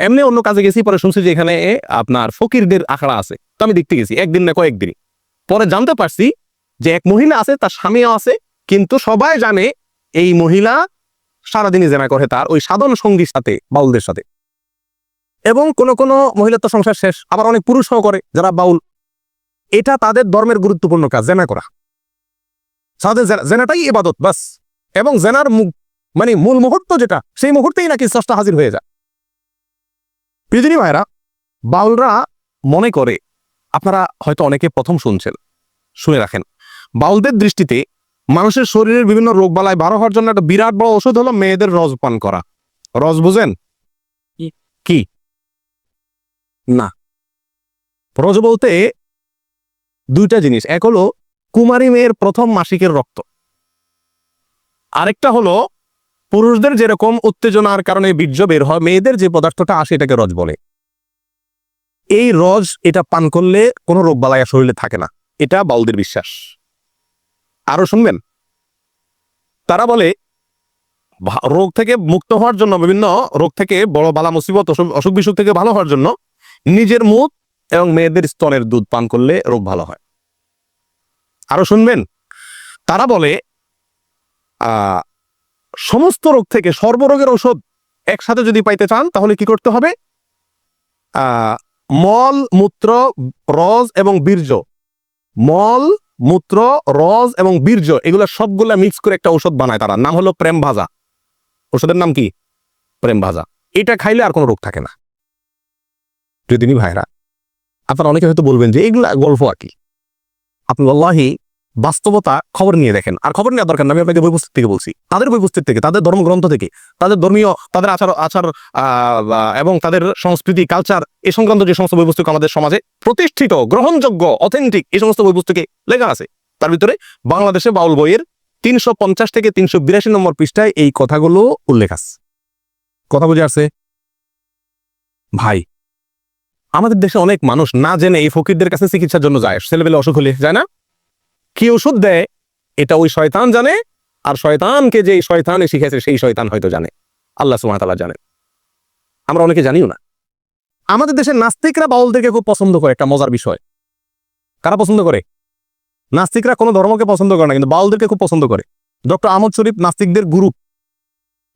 Speaker 1: এমনি অন্য কাজে গেছি, পরে শুনছি যে এখানে আপনার ফকিরদের আখড়া আছে। তো আমি দেখতে গেছি, একদিন না কয়েকদিন, পরে জানতে পারছি যে এক মহিলা আছে, তার স্বামীও আছে, কিন্তু সবাই জানে এই মহিলা সারাদিনই জেনা করে তার ওই সাধন সঙ্গীর সাথে, বাউলদের সাথে। এবং কোন কোন মহিলার তো সংসার শেষ, আবার অনেক পুরুষও করে যারা বাউল। এটা তাদের ধর্মের গুরুত্বপূর্ণ কাজ, জেনা করা। তাদের জেনাটাই ইবাদত বাস। এবং জেনার মানে মূল মুহূর্ত যেটা, সেই মুহূর্তেই নাকি স্রষ্টা হাজির হয়ে যায়। প্রিয়জনী ভাইরা, বাউলরা মনে করে, আপনারা হয়তো অনেকে প্রথম শুনছেন, শুনে রাখেন, বাউলদের দৃষ্টিতে মানুষের শরীরের বিভিন্ন রোগবালাই ভালো হওয়ার জন্য একটা বিরাট বড় ওষুধ হলো মেয়েদের রস পান করা। রস বুঝেন কি? না, রস বলতে দুইটা জিনিস। এক হলো কুমারী মেয়ের প্রথম মাসিকের রক্ত, আরেকটা হলো পুরুষদের যেরকম উত্তেজনার কারণে বীর্য বের হয়, মেয়েদের যে পদার্থটা আসে এটাকে রজ বলে। এই রজ, এটা পান করলে কোনো রোগবালাই শরীরে থাকে না, এটা বাউলদের বিশ্বাস। আরো শুনবেন, তারা বলে রোগ থেকে মুক্ত হওয়ার জন্য, বিভিন্ন রোগ থেকে, বড় বালা মুসিবত, অসুখ বিসুখ থেকে ভালো হওয়ার জন্য নিজের মুখ এবং মেয়েদের স্তনের দুধ পান করলে রোগ ভালো হয়। আরো শুনবেন, তারা বলে সমস্ত রোগ থেকে সর্বরোগের ঔষধ একসাথে যদি পাইতে চান তাহলে কি করতে হবে? মল, মূত্র, রজ এবং বীর্য, মল, মূত্র, রজ এবং বীর্য, এগুলো সবগুলা মিক্স করে একটা ঔষধ বানায় তারা, নাম হলো প্রেম ভাজা। ওষুধের নাম কি? প্রেম ভাজা। এটা খাইলে আর কোনো রোগ থাকে না। যদি ভাইরা, আপনারা অনেকে হয়তো বলবেন যে এগুলা গল্প আর কি। আপনি আল্লাহি বাস্তবতা খবর নিয়ে দেখেন, আর খবর নেওয়ার দরকার না, আমি আপনাকে বই পুস্তক থেকে বলছি, তাদের বই পুস্তক থেকে, তাদের ধর্মগ্রন্থ থেকে, তাদের ধর্মীয়, তাদের আচার এবং তাদের সংস্কৃতি, কালচার, এই সংক্রান্ত যে সমস্ত বই পুস্তক আমাদের সমাজে প্রতিষ্ঠিত, গ্রহণযোগ্য, অথেন্টিক, এই সমস্ত বই পুস্তকে লেখা আছে। তার ভিতরে বাংলাদেশে বাউল বইয়ের 350 থেকে 382 নম্বর পৃষ্ঠায় এই কথাগুলো উল্লেখ আছে। কথা বুঝে আসছে ভাই? আমাদের দেশে অনেক মানুষ না জেনে এই ফকিরদের কাছে চিকিৎসার জন্য যায়, ছেলেবেলে অসুখ হলে যায় না, কি ওষুধ দেয় এটা ওই শয়তান জানে, আর শয়তানকে যে শয়তানে শিখেছে সেই শয়তান হয়তো জানে, আল্লাহ সুবহানাহু ওয়া তাআলা জানেন, আমরা অনেকে জানিও না। আমাদের দেশের নাস্তিকরা বাউলদেরকে খুব পছন্দ করে, একটা মজার বিষয়। কারা পছন্দ করে? নাস্তিকরা কোনো ধর্মকে পছন্দ করে না, কিন্তু বাউলদেরকে খুব পছন্দ করে। ডক্টর আহমদ শরীফ নাস্তিকদের গুরু,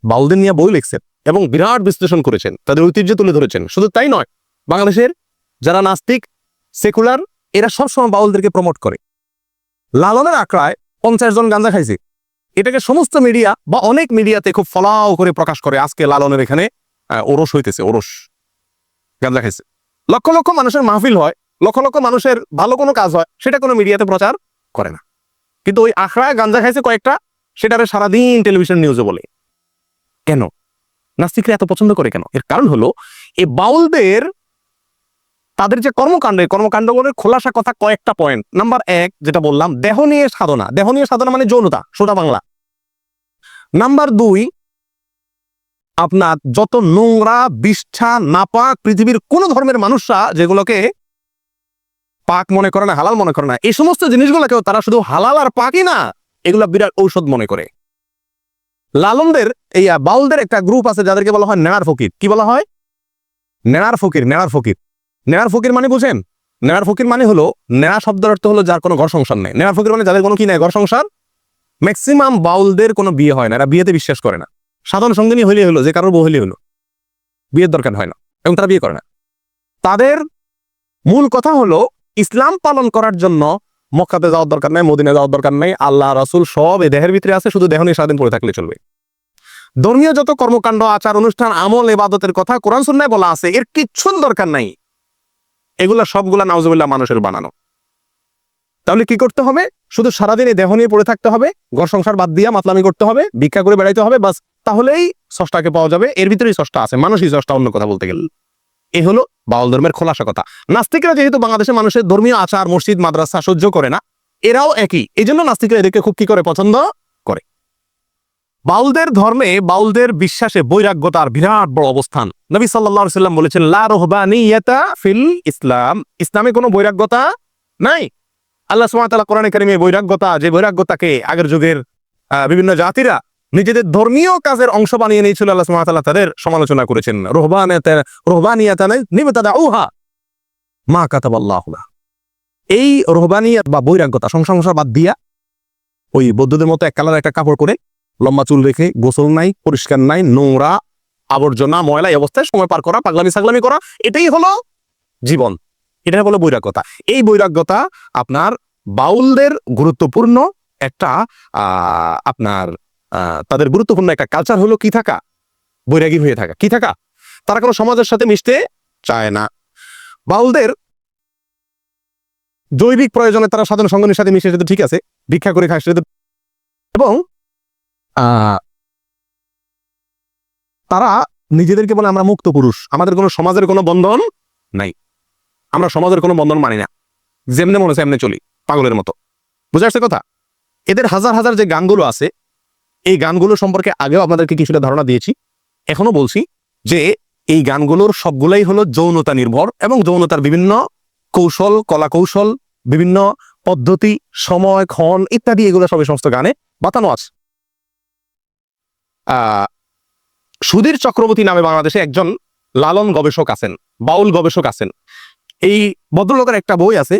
Speaker 1: বাউলদের নিয়ে বই লিখছেন এবং বিরাট বিশ্লেষণ করেছেন, তাদের ঐতিহ্য তুলে ধরেছেন। শুধু তাই নয়, বাংলাদেশের যারা নাস্তিক, সেকুলার, এরা সবসময় বাউলদেরকে প্রমোট করে। লালনের আখড়ায় 50 জন গাঁজা খাইছে, এটাকে সমস্ত মিডিয়া বা অনেক মিডিয়াতে খুব ফলাও করে প্রকাশ করে, আজকে লালনের এখানে ওরস হইতেছে, ওরস, গাঁজা খাইছে। লক্ষ লক্ষ মানুষের মাহফিল হয়, লক্ষ লক্ষ মানুষের ভালো কোনো কাজ হয়, সেটা কোনো মিডিয়াতে প্রচার করে না। কিন্তু ওই আখড়ায় গাঁজা খাইছে কয়েকটা, সেটারে সারাদিন টেলিভিশন নিউজে বলে। কেন নাস্তিকরা এত পছন্দ করে কেন? এর কারণ হলো এই বাউলদের, তাদের যে কর্মকাণ্ডগুলোর খোলাসা কথা কয়েকটা পয়েন্ট। নাম্বার 1 যেটা বললাম, দেহ নিয়ে সাধনা। দেহ নিয়ে সাধনা মানে যৌনতা, সোজা বাংলা। নাম্বার 2, আপনার যত নোংরা, বিষ্ঠা, নাপাক পৃথিবীর কোন ধর্মের মানুষরা যেগুলোকে পাক মনে করে না, হালাল মনে করে না, এই সমস্ত জিনিসগুলোকেও তারা শুধু হালাল আর পাকই না, এগুলা বিরাট ঔষধ মনে করে। লালনদের, এই বাউলদের একটা গ্রুপ আছে যাদেরকে বলা হয় নেড়ার ফকির। কি বলা হয়? নেড়ার ফকির। নেড়ার ফকির, নেড়ার ফকির মানে বুঝেন? নেড়ার ফকির মানে হলো, নেড়া শব্দের অর্থ হলো যার কোনো ঘর সংসার নেই। নেড়ার ফকির মানে যাদের কোনো কি নাই, ঘর সংসার। ম্যাক্সিমাম বাউলদের কোনো বিয়ে হয় না, এরা বিয়েতে বিশ্বাস করে না। সাধারণ সঙ্গিনী হইলে হলো, যে কারোর বউ হইলে হলো, বিয়ের দরকার হয় না, এবং তারা বিয়ে করে না। তাদের মূল কথা হলো ইসলাম পালন করার জন্য মক্কাতে যাওয়ার দরকার নাই, মদিনায় যাওয়ার দরকার নাই, আল্লাহ রাসূল সব এই দেহের ভিতরে আছে, শুধু দেহ নিয়ে সারাদিন পড়ে থাকলে চলবে। ধর্মীয় যত কর্মকাণ্ড, আচার অনুষ্ঠান, আমল, ইবাদতের কথা কোরআন সুন্নাহয় বলা আছে, এর কিচ্ছুর দরকার নাই। এগুলা সবগুলা নাউজুবিল্লাহ মানুষের বানানো। তাহলে কি করতে হবে? শুধু সারাদিন এই দেহ নিয়ে পড়ে থাকতে হবে, ঘর সংসার বাদ দিয়া মাতলামি করতে হবে, ভিক্ষা করে বেড়াইতে হবে, বাস, তাহলেই স্রষ্টাকে পাওয়া যাবে। এর ভিতরেই স্রষ্টা আছে, মানুষই স্রষ্টা, অন্য কথা বলতে গেলে। এই হলো বাউল ধর্মের খোলাসা কথা। নাস্তিকরা যেহেতু বাংলাদেশের মানুষের ধর্মীয় আচার, মসজিদ, মাদ্রাসা সহ্য করে না, এরাও একই। এই জন্য নাস্তিকরা এদেরকে খুব কি করে পছন্দ করে। বাউলদের ধর্মে, বাউলদের বিশ্বাসে বৈরাগ্যতার বিরাট বড় অবস্থান। নবী সাল্লাল্লাহু আলাইহি সাল্লাম বলেছেন, লা রুহবানিয়াতা ফিল ইসলাম, ইসলামে কোনো বৈরাগ্যতা নাই। আল্লাহ সুবহানাহু ওয়া তাআলা কোরআনে কারীমে বৈরাগ্যতা, যে বৈরাগ্যতাকে আগের যুগের বিভিন্ন জাতিরা নিজেদের ধর্মীয় কাজের অংশ বানিয়ে নিয়েছিল, আল্লাহ সুবহানাহু ওয়া তাআলা তাদের সমালোচনা করেছেন। রুহবানিয়াতান নিবতাদাউহা মা কাতাবাল্লাহু লাহা। এই রুহবানিয়াত বা বৈরাগ্যতা, সংসার বাদ দিয়া ওই বৌদ্ধদের মতো এক কালার একটা কাপড় করে, লম্বা চুল রেখে, গোসল নাই, পরিষ্কার নাই, নোংরা আবর্জনা ময়লা এই অবস্থায় সময় পার করা, পাগলামি ছাগলামি করা, এটাই হলো জীবন, এটা হলো বৈরাগ্যতা। এই বৈরাগ্যতা আপনার বাউলদের গুরুত্বপূর্ণ একটা আপনার তাদের গুরুত্বপূর্ণ একটা কালচার হলো কি থাকা, বৈরাগী হয়ে থাকা, কি থাকা, তারা কোনো সমাজের সাথে মিশতে চায় না। বাউলদের জৈবিক প্রয়োজনে তারা সাধারণ সঙ্গনের সাথে মিশে যেতে ঠিক আছে, ভিক্ষা করে খায় সেটা, এবং তারা নিজেদেরকে বলে আমরা মুক্ত পুরুষ, আমাদের কোনো সমাজের কোনো বন্ধন নাই, আমরা সমাজের কোনো বন্ধন মানি না, যেমনে মনে হচ্ছে এমনি চলি, পাগলের মতো। বুঝে আসছে কথা? এদের হাজার হাজার যে গানগুলো আছে, এই গানগুলো সম্পর্কে আগেও আপনাদেরকে কিছুটা ধারণা দিয়েছি, এখনো বলছি যে এই গানগুলোর সবগুলাই হলো যৌনতা নির্ভর, এবং যৌনতার বিভিন্ন কৌশল, কলা কৌশল, বিভিন্ন পদ্ধতি, সময়, ক্ষণ ইত্যাদি, এগুলো সবই সমস্ত গানে বাতানো আছে। সুধীর চক্রবর্তী নামে বাংলাদেশে একজন লালন গবেষক আছেন, বাউল গবেষক আছেন। এই ভদ্রলোকের একটা বই আছে,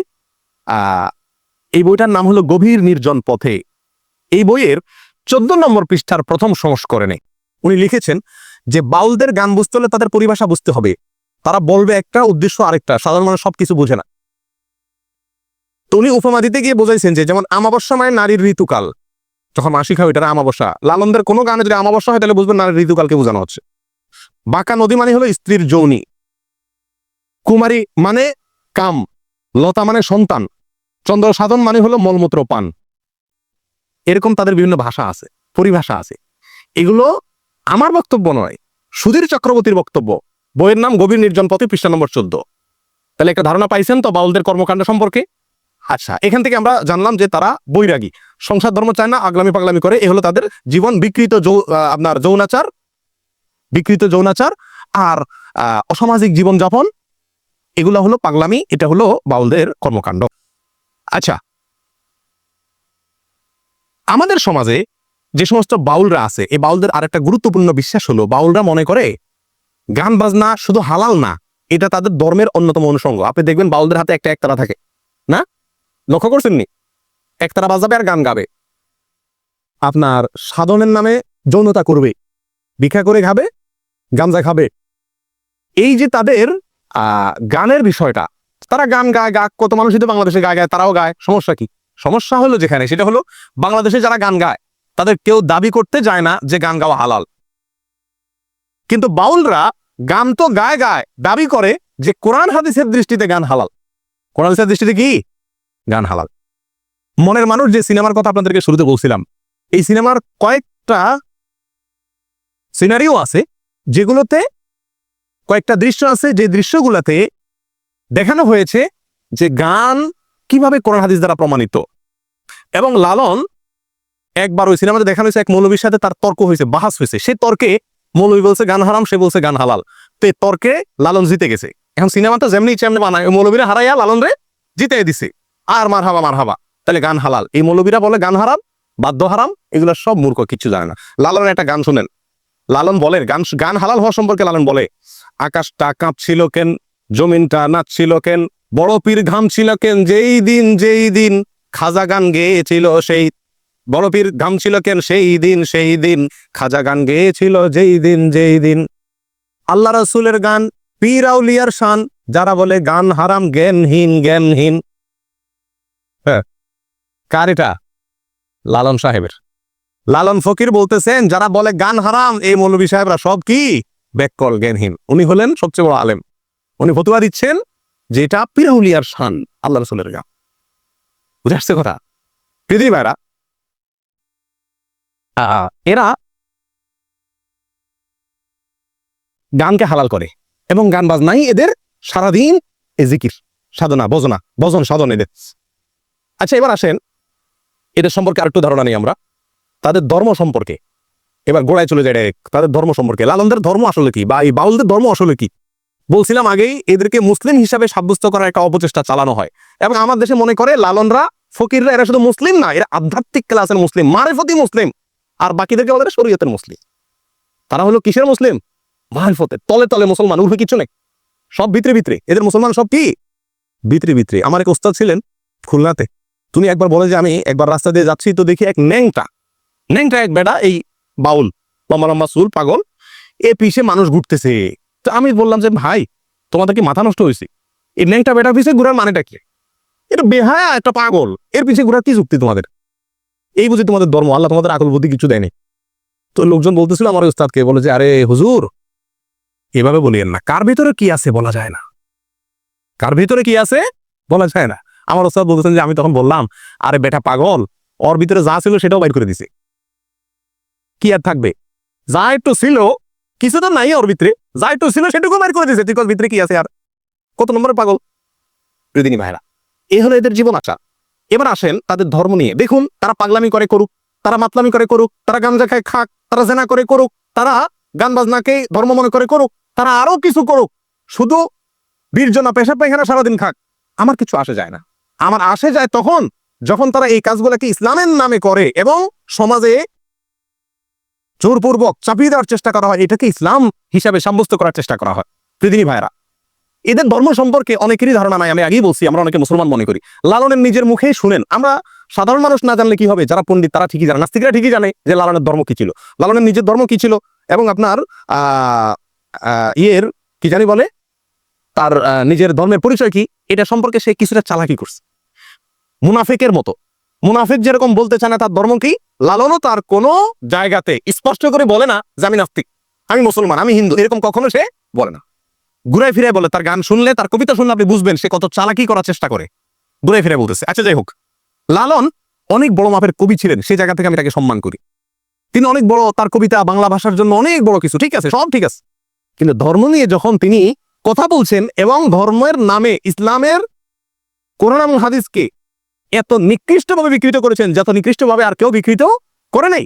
Speaker 1: এই বইটার নাম হলো গভীর নির্জন পথে। এই বইয়ের 14 নম্বর পৃষ্ঠার প্রথম সংস্করণে উনি লিখেছেন যে বাউলদের গান বুঝতে হলে তাদের পরিভাষা বুঝতে হবে। তারা বলবে একটা, উদ্দেশ্য আরেকটা, সাধারণ মানুষ সবকিছু বুঝে না। তো উনি উপমা দিতে গিয়ে বোঝাইছেন যে যেমন আমাবস্যা মানে নারীর ঋতুকাল, যখন মাসিক হয় ওইটা আমাবস্যা। লালনদের কোনো গানে যদি আমাবস্যা হয় তাহলে বুঝবেন নারীর ঋতুকালকে বোঝানো হচ্ছে। বাঁকা নদী মানে হলো স্ত্রীর যৌনি, কুমারী মানে কাম, লতা মানে সন্তান, চন্দ্র সাধন মানে হলো মলমূত্র পান। এরকম তাদের বিভিন্ন ভাষা আছে, পরিভাষা আছে। এগুলো আমার বক্তব্য নয়, সুধীর চক্রবর্তীর বক্তব্য। বইয়ের নাম গভীর নির্জন পথে, পৃষ্ঠা নম্বর 14। তাহলে একটা ধারণা পাইছেন তো বাউলদের কর্মকাণ্ড সম্পর্কে। আচ্ছা, এখান থেকে আমরা জানলাম যে তারা বৈরাগী, সংসার ধর্ম চায় না, আগলামি পাগলামি করে, এ হলো তাদের জীবন। বিকৃত আপনার যৌনাচার, বিকৃত যৌনাচার আর অসামাজিক জীবন যাপন, এগুলো হলো পাগলামি, এটা হলো বাউলদের কর্মকাণ্ড। আচ্ছা, আমাদের সমাজে যে সমস্ত বাউলরা আছে, এই বাউলদের আরেকটা গুরুত্বপূর্ণ বিশ্বাস হলো, বাউলরা মনে করে গান বাজনা শুধু হালাল না, এটা তাদের ধর্মের অন্যতম অনুষঙ্গ। আপনি দেখবেন বাউলদের হাতে একটা একতারা থাকে না, লক্ষ্য করছেননি? একতারা বাজাবে আর গান গাবে, আপনার সাধনের নামে যৌনতা করবে, ভিক্ষা করে খাবে, গাঞ্জা খাবে। এই যে তাদের গানের বিষয়টা, তারা গান গায়, কত মানুষই তো বাংলাদেশে গায়, তারাও গায়, সমস্যা কি? সমস্যা হলো যেখানে, সেটা হলো বাংলাদেশে যারা গান গায় তাদের কেউ দাবি করতে যায় না যে গান গাওয়া হালাল। কিন্তু বাউলরা গান তো গায়, দাবি করে যে কোরআন হাদিসের দৃষ্টিতে গান হালাল। কোরআন হাদিসের দৃষ্টিতে কি গান হালাল? মনের মানুষ যে সিনেমার কথা আপনাদেরকে শুরুতে বলছিলাম, এই সিনেমার কয়েকটা সিনারিও আছে, যেগুলোতে কয়েকটা দৃশ্য আছে, যে দৃশ্যগুলোতে দেখানো হয়েছে যে গান কিভাবে কোরআন হাদিস দ্বারা প্রমাণিত। এবং লালন একবার ওই সিনেমাতে দেখানো হয়েছে, এক মৌলবীর সাথে তার তর্ক হয়েছে, বাহাস হয়েছে। সে তর্কে মৌলবী বলছে গান হারাম, সে বলছে গান হালাল। তো তর্কে লালন জিতে গেছে। এখন সিনেমাটা যেমনি ইচ্ছে এমনি বানায়, ওই মৌলবীরা হারাইয়া লালন রে জিতে দিছে, আর মার হাবা, তাহলে গান হালাল। এই মৌলবীরা বলে গান হারাম, বাদ্য হারাম, এগুলো সব মূর্খ, কিচ্ছু জানে না। লালনের একটা গান শুনেন, লালন বলে গান হালাল হওয়া সম্পর্কে লালন বলে, আকাশটা কাঁপছিল কেন, জমিনটা নাচছিল কেন, বড় পীর ঘামছিল কেন, যেই দিন খাজা গান গেয়েছিল, সেই বড় পীর ঘামছিল কেন, সেই দিন খাজা গান গেয়েছিল, যেই দিন। আল্লাহ রাসূলের গান, পীর আউলিয়ার শান, যারা বলে গান হারাম জ্ঞানহীন। হ্যাঁ, কার এটা? লালন সাহেবের। লালন ফকির বলতেছেন যারা বলে গান হারাম, এই মৌলভী সাহেবরা সব কি ব্যাককল, জ্ঞানহীন। উনি হলেন সবচেয়ে বড় আলেম, উনি ফতোয়া দিচ্ছেন যে এটা পীর আউলিয়ার শান, আল্লাহ রাসূলের গান। বুঝে আসছে কথা? পৃথিবী ভাইরা, এরা গানকে হালাল করে এবং গান বাজনাই এদের সারাদিন জিকির, সাধনা, ভজন সাধন এদের। আচ্ছা, এবার আসেন এদের সম্পর্কে আরেকটু ধারণা নেই আমরা, তাদের ধর্ম সম্পর্কে। এবার গোড়ায় চলে যায় ডাইরেক্ট তাদের ধর্ম সম্পর্কে। লালনদের ধর্ম আসলে কি, বা এই বাউলদের ধর্ম আসলে কি? বলছিলাম আগেই, এদেরকে মুসলিম হিসাবে সাব্যস্ত করার একটা অপচেষ্টা চালানো হয়। এবং আমার দেশে মনে করে লালনরা, ফকিররা, এরা শুধু মুসলিম না, এরা আধ্যাত্মিক ক্লাসের মুসলিম, মারিফতি মুসলিম। আর বাকিদেরকে বলে শরীয়তের মুসলিম। তারা হলো কিসের মুসলিম? মারিফতের। তলে তলে মুসলমান, উর্ফে কিছু নেই, সব ভিতরে ভিতরে। এদের মুসলমান সব কি ভিতরে ভিতরে। আমার এক ওস্তাদ ছিলেন খুলনাতে, তুমি একবার বলে যে আমি একবার রাস্তা দিয়ে যাচ্ছি, তো দেখি এক ন্যাংটা এক বেটা, এই বাউল, লম্বা লম্বা চুল, পাগল, এ পিছে মানুষ ঘুরতেছে। তো আমি বললাম যে ভাই, তোমাদের কি মাথা নষ্ট হয়েছে? এই ন্যাংটা বেটার পিছিয়ে ঘুরার মানেটা কি? এটা বেহায়া একটা পাগল, এর পিছিয়ে ঘুরার কি যুক্তি তোমাদের? এই বুঝি তোমাদের ধর্ম? আল্লাহ তোমাদের আকল বুদ্ধি কিছু দেয়নি। তো লোকজন বলতেছিল আমার উস্তাদকে, বলে যে আরে হুজুর, এভাবে বলিয়েন না, কার ভিতরে কি আছে বলা যায় না, কার ভিতরে কি আছে বলা যায় না। আমার উস্তাদ বলতেছেন যে আমি তখন বললাম, আরে বেটা পাগল, ওর ভিতরে যা ছিল সেটাও বাইর করে দিছে, কি আর থাকবে? যা একটু ছিল, কিছু তো নাই ওর ভিতরে, যা একটু ছিল সেটুকু বাইর করে দিছে, তুই ওর ভিতরে কি আছে? আর কত নম্বরের পাগল প্রতিদিনই ভাইরা। এ হলো এদের জীবন আচার। এবার আসেন তাদের ধর্ম নিয়ে। দেখুন, তারা পাগলামি করে করুক, তারা মাতলামি করে করুক, তারা গাঞ্জা খায় খাক, তারা জেনা করে করুক, তারা গান বাজনাকে ধর্ম মনে করে করুক, তারা আরো কিছু করুক, শুধু বীরজনা পেশা পায়খানা সারাদিন খাক, আমার কিছু আসে যায় না। আমার আসে যায় তখন যখন তারা এই কাজগুলোকে ইসলামের নামে করে এবং সমাজে জোরপূর্বক চাপিয়ে দেওয়ার চেষ্টা করা হয়, এটাকে ইসলাম হিসাবে সাব্যস্ত করার চেষ্টা করা হয়। প্রতিদিনই ভাইরা, এদের ধর্ম সম্পর্কে অনেকেরই ধারণা নাই। আমি আগেই বলছি, আমরা অনেকে মুসলমান মনে করি। লালনের নিজের মুখেই শুনেন, আমরা সাধারণ মানুষ না জানলে কি হবে, যারা পণ্ডিত তারা ঠিকই জানে, নাস্তিকরা ঠিকই জানে যে লালনের ধর্ম কি ছিল, লালনের নিজের ধর্ম কি ছিল, এবং আপনার কি জানি বলে, তার নিজের ধর্মের পরিচয় কি, এটা সম্পর্কে সে কিছুটা চালাকি করছে, মুনাফিকের মতো। মুনাফিক যেরকম বলতে চায় না তার ধর্ম কি, লালনও তার কোনো জায়গাতে স্পষ্ট করে বলে না যে আমি নাস্তিক, আমি মুসলমান, আমি হিন্দু, এরকম কখনো সে বলে না। ঘুরাই ফিরে বলে। তার গান শুনলে, তার কবিতা শুনলে আপনি বুঝবেন সে কত চালাকি করার চেষ্টা করে, ঘুরাই ফিরে বলতেছে। আচ্ছা, যাই হোক, লালন অনেক বড় মাপের কবি ছিলেন, সেই জায়গা থেকে আমি তাকে সম্মান করি। তিনি অনেক বড়, তার কবিতা বাংলা ভাষার জন্য অনেক বড় কিছু, ঠিক আছে, সব ঠিক আছে। কিন্তু ধর্ম নিয়ে যখন তিনি কথা বলছেন এবং ধর্মের নামে ইসলামের কোরআন এবং হাদিসকে এত নিকৃষ্টভাবে বিকৃত করেছেন, যত নিকৃষ্টভাবে আর কেউ বিকৃত করে নাই,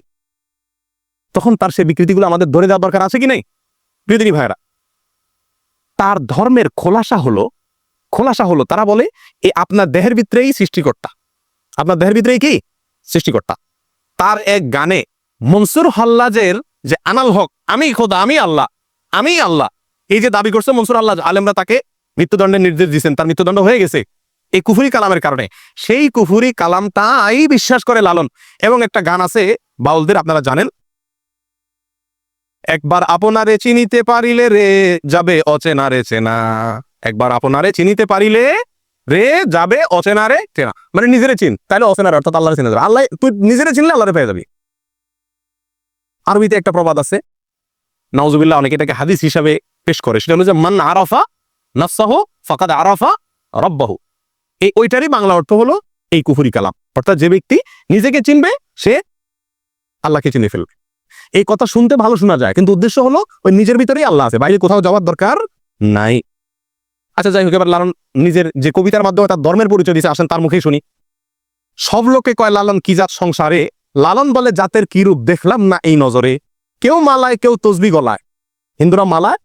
Speaker 1: তখন তার সেই বিকৃতিগুলো আমাদের ধরে দেওয়ার দরকার আছে কি নেই? প্রিয়দিনী ভাইরা, তার ধর্মের খোলাসা হলো তারা বলে এই আপনার দেহের ভিতরেই সৃষ্টিকর্তা, আপনার দেহের ভিতরেই কি সৃষ্টিকর্তা। তার এক গানে মনসুর হাল্লাজের যে আনাল হক, আমি খোদা, আমি আল্লাহ, আমি আল্লাহ, এই যে দাবি করছে মনসুর হাল্লাজ, আলেমরা তাকে মৃত্যুদণ্ডের নির্দেশ দিয়েছেন, তার মৃত্যুদণ্ড হয়ে গেছে এই কুফুরি কালামের কারণে। সেই কুফুরি কালামটাই বিশ্বাস করে লালন। এবং একটা গান আছে বাউলদের, আপনারা জানেন, একবার আপনারে চিনিতে পারিলে রে যাবে অচেনারে চেনা, একবার আপনারে চিনিতে পারিলে রে যাবে অচেনারে চেনা, মানে নিজেরে চিন, তাহলে অচেনারে অর্থাৎ আল্লাহরে চিনা যাবে। আল্লাহ, তুই নিজেরে চিনলে আল্লাহরে পেয়ে যাবি। আরবিতে একটা প্রবাদ আছে, নাউজুবিল্লাহ, অনেকে এটাকে হাদিস হিসাবে পেশ করে, সেটা হলো যে মান আরাফা নাফসাহু ফাকাদ আরাফা রাব্বাহু। এই ওইটারই বাংলা অর্থ হলো এই কুফরি কালাম, অর্থাৎ যে ব্যক্তি নিজেকে চিনবে সে আল্লাহকে চিনে ফেলবে। এই কথা শুনতে ভালো শোনা যায়, কিন্তু উদ্দেশ্য হলো ওই নিজের ভিতরেই আল্লাহ আছে, বাইরে কোথাও যাওয়ার দরকার নাই। আচ্ছা, যাই হোক, এবার লালন নিজের যে কবিতার মাধ্যমে তার ধর্মের পরিচয় দিয়েছে, আসেন তার মুখেই শুনি। সব লোকে কয় লালন কি জাত সংসারে, লালন বলে জাতের কি রূপ দেখলাম না এই নজরে, কেউ মালায় কেউ তসবি গলায়, হিন্দুরা মালায়,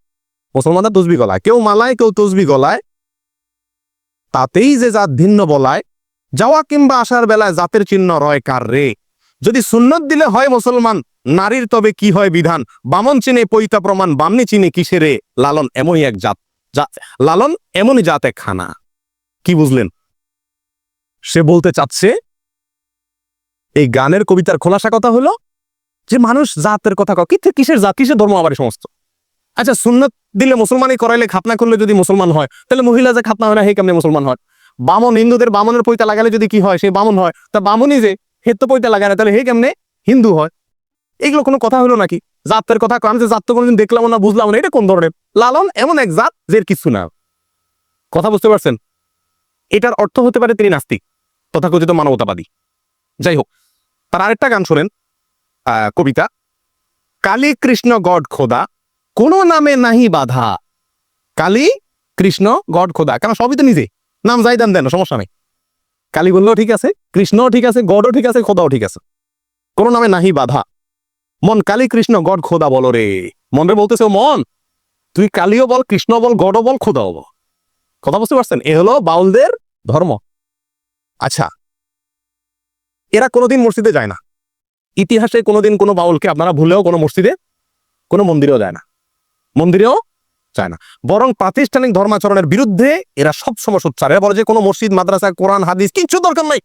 Speaker 1: মুসলমানরা তসবি গলায়, কেউ মালায় কেউ তসবি গলায়, তাতেই যে জাত ভিন্ন বলায়, যাওয়া কিংবা আসার বেলায় জাতের চিহ্ন রয় কার রে, যদি সুন্নত দিলে হয় মুসলমান, নারীর তবে কি হয় বিধান, বামন চিনে পৈতা প্রমাণ, বামনি চিনে কিসেরে, লালন এমনই এক জাত, লালন এমনই জাত এক খানা। কি বুঝলেন? সে বলতে চাচ্ছে, এই গানের কবিতার খোলাসা কথা হলো যে মানুষ জাতের কথা কয়, কিসের জাত, কিসের ধর্ম আবার সমস্ত। আচ্ছা, সুন্নত দিলে মুসলমানই করাইলে, খাতনা করলে যদি মুসলমান হয়, তাহলে মহিলা যে খাতনা হয় না, হে কেমনে মুসলমান হয়? বামন, হিন্দুদের বামনের পৈতা লাগালে যদি কি হয়, সে বামন হয়, তা বামনই যে হে তো পৈতা লাগায় না, তাহলে হে কেমনে হিন্দু হয়? এগুলো কোনো কথা হলো নাকি? জাতের কথা আমি যে জাত তো কোনোদিন দেখলাম না, বুঝলাম না, এটা কোন ধরনের? লালন এমন এক জাত যে কিছু না। কথা বুঝতে পারছেন? এটার অর্থ হতে পারে তিনি নাস্তিক, তথাকথিত মানবতাবাদী। যাই হোক, তার আরেকটা গান শোনেন, কবিতা, কালী কৃষ্ণ গড খোদা কোন নামে নাহি বাধা, কালী কৃষ্ণ গড খোদা, কেন সবই তো নিজে, নাম যাই দাম দেন, সমস্যা নেই। কালী বললেও ঠিক আছে, কৃষ্ণও ঠিক আছে, গডও ঠিক আছে, খোদাও ঠিক আছে, কোন নামে নাহি বাধা, মন কালী কৃষ্ণ গড খোদা বলো রে। মনরে বলতেছে, ও মন তুই কালীও বল, কৃষ্ণ বল, গডও বল, খোদাও বল। কথা বুঝতে পারছেন? এ হলো বাউলদের ধর্ম। আচ্ছা, এরা কোনোদিন মসজিদে যায় না। ইতিহাসে কোনোদিন কোনো বাউলকে আপনারা ভুলেও কোনো মসজিদে, কোনো মন্দিরেও যায় না, মন্দিরেও যায় না। বরং প্রাতিষ্ঠানিক ধর্মাচরণের বিরুদ্ধে এরা সবসময় সোচ্চার। এরা বলে যে কোনো মসজিদ, মাদ্রাসা, কোরআন, হাদিস কিচ্ছু দরকার নাই,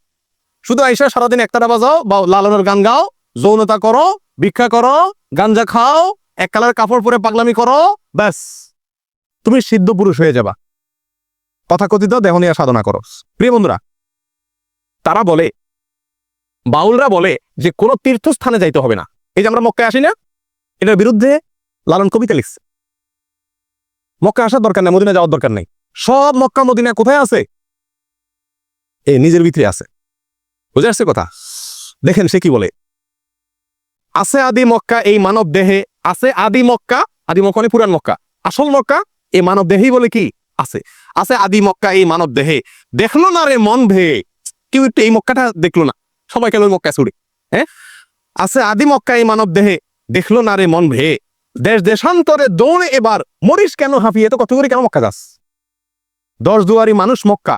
Speaker 1: শুধু আইসা সারাদিন একতারা বাজাও বা লালনের গান গাও, যৌনতা করো, ভিক্ষা করো, গাঞ্জা খাও, এক কালার কাপড় পরে পাগলামি করো, ব্যাস তুমি সিদ্ধ পুরুষ হয়ে যাবা। তথাকথিত দেহনিয়া সাধনা করো। প্রিয় বন্ধুরা, তারা বলে, বাউলরা বলে যে কোনো তীর্থস্থানে যাইতে হবে না। এই যে আমরা মক্কায় আসি না, এটার বিরুদ্ধে লালন কবিতা লিখছে। মক্কা আসার দরকার নেই, মদিনা যাওয়ার দরকার নেই। সব মক্কা মদিনা কোথায় আছে? এই নিজের ভিতরে আছে। বুঝে আসছে কথা? দেখেন সে কি বলে, আছে আদি মক্কা এই মানব দেহে, আছে আদি মক্কা, আদি মক্কা মানে পুরান মক্কা, আসল মক্কা এই মানব দেহেই বলে কি আছে, আছে আদি মক্কা এই মানব দেহে, দেখলো না রে মন ভে। কেউ একটু এই মক্কাটা দেখলো না, সবাই কেন ওই মক্কা ছুড়ে। হ্যাঁ, আছে আদি মক্কা এই মানব দেহে, দেখলো না রে মন ভে, দেশ দেশান্তরে দৌড়ে এবার মরিস কেন হাঁপিয়ে, তো কত করে কেন মক্কা যাস? 10 দুয়ারি মানুষ মক্কা,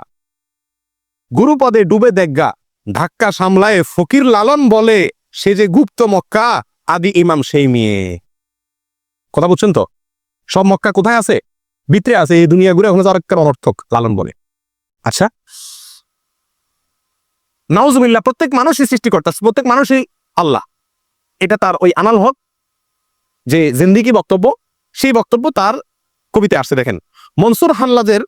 Speaker 1: গুরুপদে ডুবে দেখগা, ধাক্কা সামলায় ফকির লালন বলে, সে যে গুপ্ত মক্কা, আদি ইমাম সেই মেয়ে। কথা বুঝছেন তো? সব মক্কা কোথায় আছে? ভিতরে আছে, এই দুনিয়া ঘুরে ওখানে যাওয়ার একটা অনর্থক লালন বলে। আচ্ছা, নাউজুবিল্লাহ, প্রত্যেক মানুষই সৃষ্টিকর্তা, প্রত্যেক মানুষই আল্লাহ, এটা তার ওই আনাল হক যে জিন্দিগি বক্তব্য, সেই বক্তব্য তার কবিতায় আসছে। দেখেন মনসুর হাল্লাজের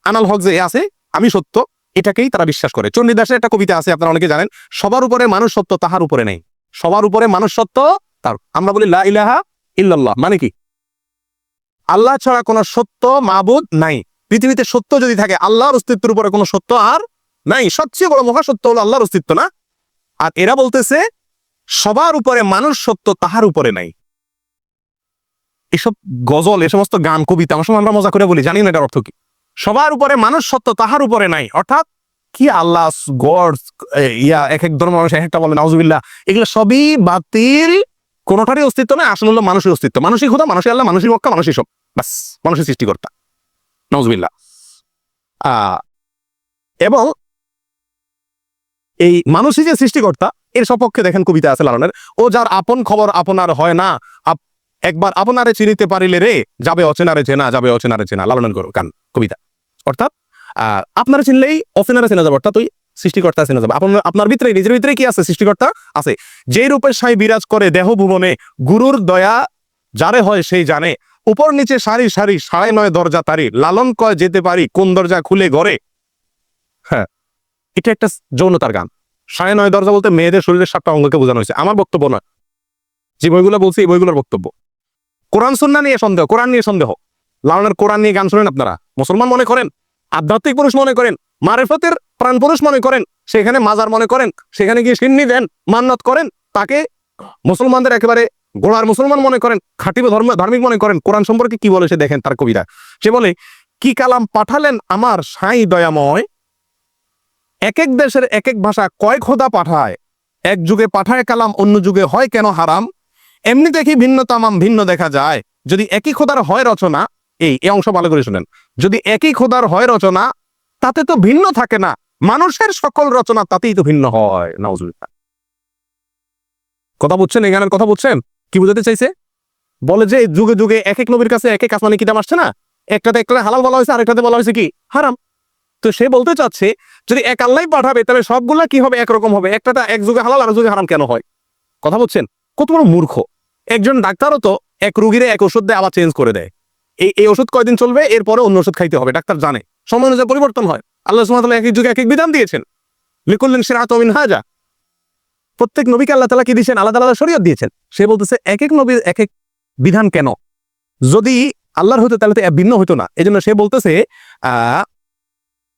Speaker 1: আনাল হক যে আছে আমি সত্য, এটাকেই তারা বিশ্বাস করে। চণ্ডীদাসের একটা কবিতা আছে, আপনারা অনেকে জানেন, সবার উপরে মানুষ সত্য, তাহার উপরে নেই। সবার উপরে মানুষ সত্য, তার। আমরা বলি লা ইলাহা ইল্লাল্লাহ, মানে কি? আল্লাহ ছাড়া কোনো সত্য মাবুদ নাই। পৃথিবীতে সত্য যদি থাকে, আল্লাহর অস্তিত্বের উপরে কোনো সত্য আর নাই। সবচেয়ে বড় মহাসত্য হলো আল্লাহর অস্তিত্ব, না? আর এরা বলতেছে সবার উপরে মানুষ সত্য, তাহার উপরে নাই। এসব গজল, এ সমস্ত গান, কবিতা আমার সময় আমরা মজা করে বলি, জানি না এটার অর্থ কি। সবার উপরে মানুষ সত্য, তাহার উপরে নাই, অর্থাৎ কি আল্লাহ, গড, ইয়া, এক এক ধর্ম মানুষ এক একটা বলে, নাউজুবিল্লাহ, এগুলো সবই বাতিল, কোনোটারই অস্তিত্ব নাই। আসলে হলো মানুষের অস্তিত্ব, মানুষই খোদা, মানুষই আল্লাহ, মানুষই মক্কা, মানুষই সব, বাস, মানুষের সৃষ্টিকর্তা, নাউজুবিল্লাহ। এবং এই মানুষই যে সৃষ্টিকর্তা, এর সপক্ষে দেখেন কবিতা আছে লালনের, ও যার আপন খবর আপনার হয় না, একবার আপনারে চিনিতে পারিলে রে, যাবে অচেনারে চেনা, যাবে অচেনারে চেনা। লালনের গান, কবিতা। অর্থাৎ আপনারা চিনলেই অচেনারে চেনা যাবে, অর্থাৎ ওই সৃষ্টিকর্তা চেনা যাবে। আপনার ভিতরে, নিজের ভিতরে কি আছে? সৃষ্টিকর্তা আছে। যে রূপে সাই বিরাজ করে দেহ ভুবনে, গুরুর দয়া যারে হয় সেই জানে, উপর নিচে সারি সারি 9.5 দরজা তারি, লালন কয় যেতে পারি কোন দরজা খুলে ঘরে। হ্যাঁ, এটা একটা যৌনতার গান। 9.5 দরজা বলতে মেয়েদের শরীরের 7টা অঙ্গকে বোঝানো হয়েছে, আমার বক্তব্য নয়। যে বইগুলো বলছি এই বইগুলোর বক্তব্য। কোরআন সুন্নাহ নিয়ে সন্দেহ, কোরআন নিয়ে সন্দেহ। লালনের কোরআন নিয়ে গান শোনেন আপনারা, মুসলমান মনে করেন, আধ্যাত্মিক পুরুষ মনে করেন, মারেফতের প্রাণ পুরুষ মনে করেন, সেখানে মাজার মনে করেন, সেখানে গিয়ে সিন্নি দেন, মান্নাত করেন, তাকে মুসলমানদের একেবারে গোড়ার মুসলমান মনে করেন, খাঁটি ধার্মিক মনে করেন। কোরআন সম্পর্কে কি বলে সে দেখেন তার কবিতা। সে বলে, কি কালাম পাঠালেন আমার সাই দয়াময়, এক এক দেশের এক এক ভাষা কয় খোদা পাঠায়, এক যুগে পাঠায় কালাম, অন্য যুগে হয় কেন হারাম, এমনি দেখি ভিন্ন তামাম ভিন্ন দেখা যায়, যদি একই খোদার হয় রচনা, এই অংশ ভালো করে শুনেন, যদি একই খোদার হয় রচনা, তাতে তো ভিন্ন থাকে না, মানুষের সকল রচনা তাতেই তো ভিন্ন হয়। নাউজুবিল্লাহ। কথা বুঝছেন? এই গানের কথা বুঝছেন? কি বুঝাতে চাইছে? বলে যে যুগে যুগে এক এক নবীর কাছে এক এক আসমানি কিতাব আসছে না, একটাতে একটা হালাল বলা হয়েছে, আরেকটাতে বলা হয়েছে কি হারাম। তো সে বলতে চাচ্ছে যদি এক আল্লাহ পাঠাবে, তবে সবগুলা কি হবে? একরকম হবে। একটাতে এক যুগে হালাল, আর যুগে হারাম কেন হয়? কথা বুঝছেন? কত বড় মূর্খ একজন ডাক্তারও তো এক রুগীরে এক ওষুধ দেয়, আবার চেঞ্জ করে দেয়। এই ওষুধ কয়দিন চলবে, এরপরে অন্য ওষুধ খাইতে হবে, ডাক্তার জানে, সময় অনুযায়ী পরিবর্তন হয়। আল্লাহ সুবহানাহু ওয়া তাআলা এক এক যুগে এক এক বিধান দিয়েছেন। লিকুল্লিন শিরআতুম মিনহাজা, প্রত্যেক নবীকে আল্লাহ তাআলা কি দিয়েছেন? আলাদা আলাদা শরীয়ত দিয়েছেন। সে বলতেছে এক এক নবীর এক এক বিধান কেন? যদি আল্লাহর হতো তাহলে তো ভিন্ন হতো না। এই জন্য সে বলতেছে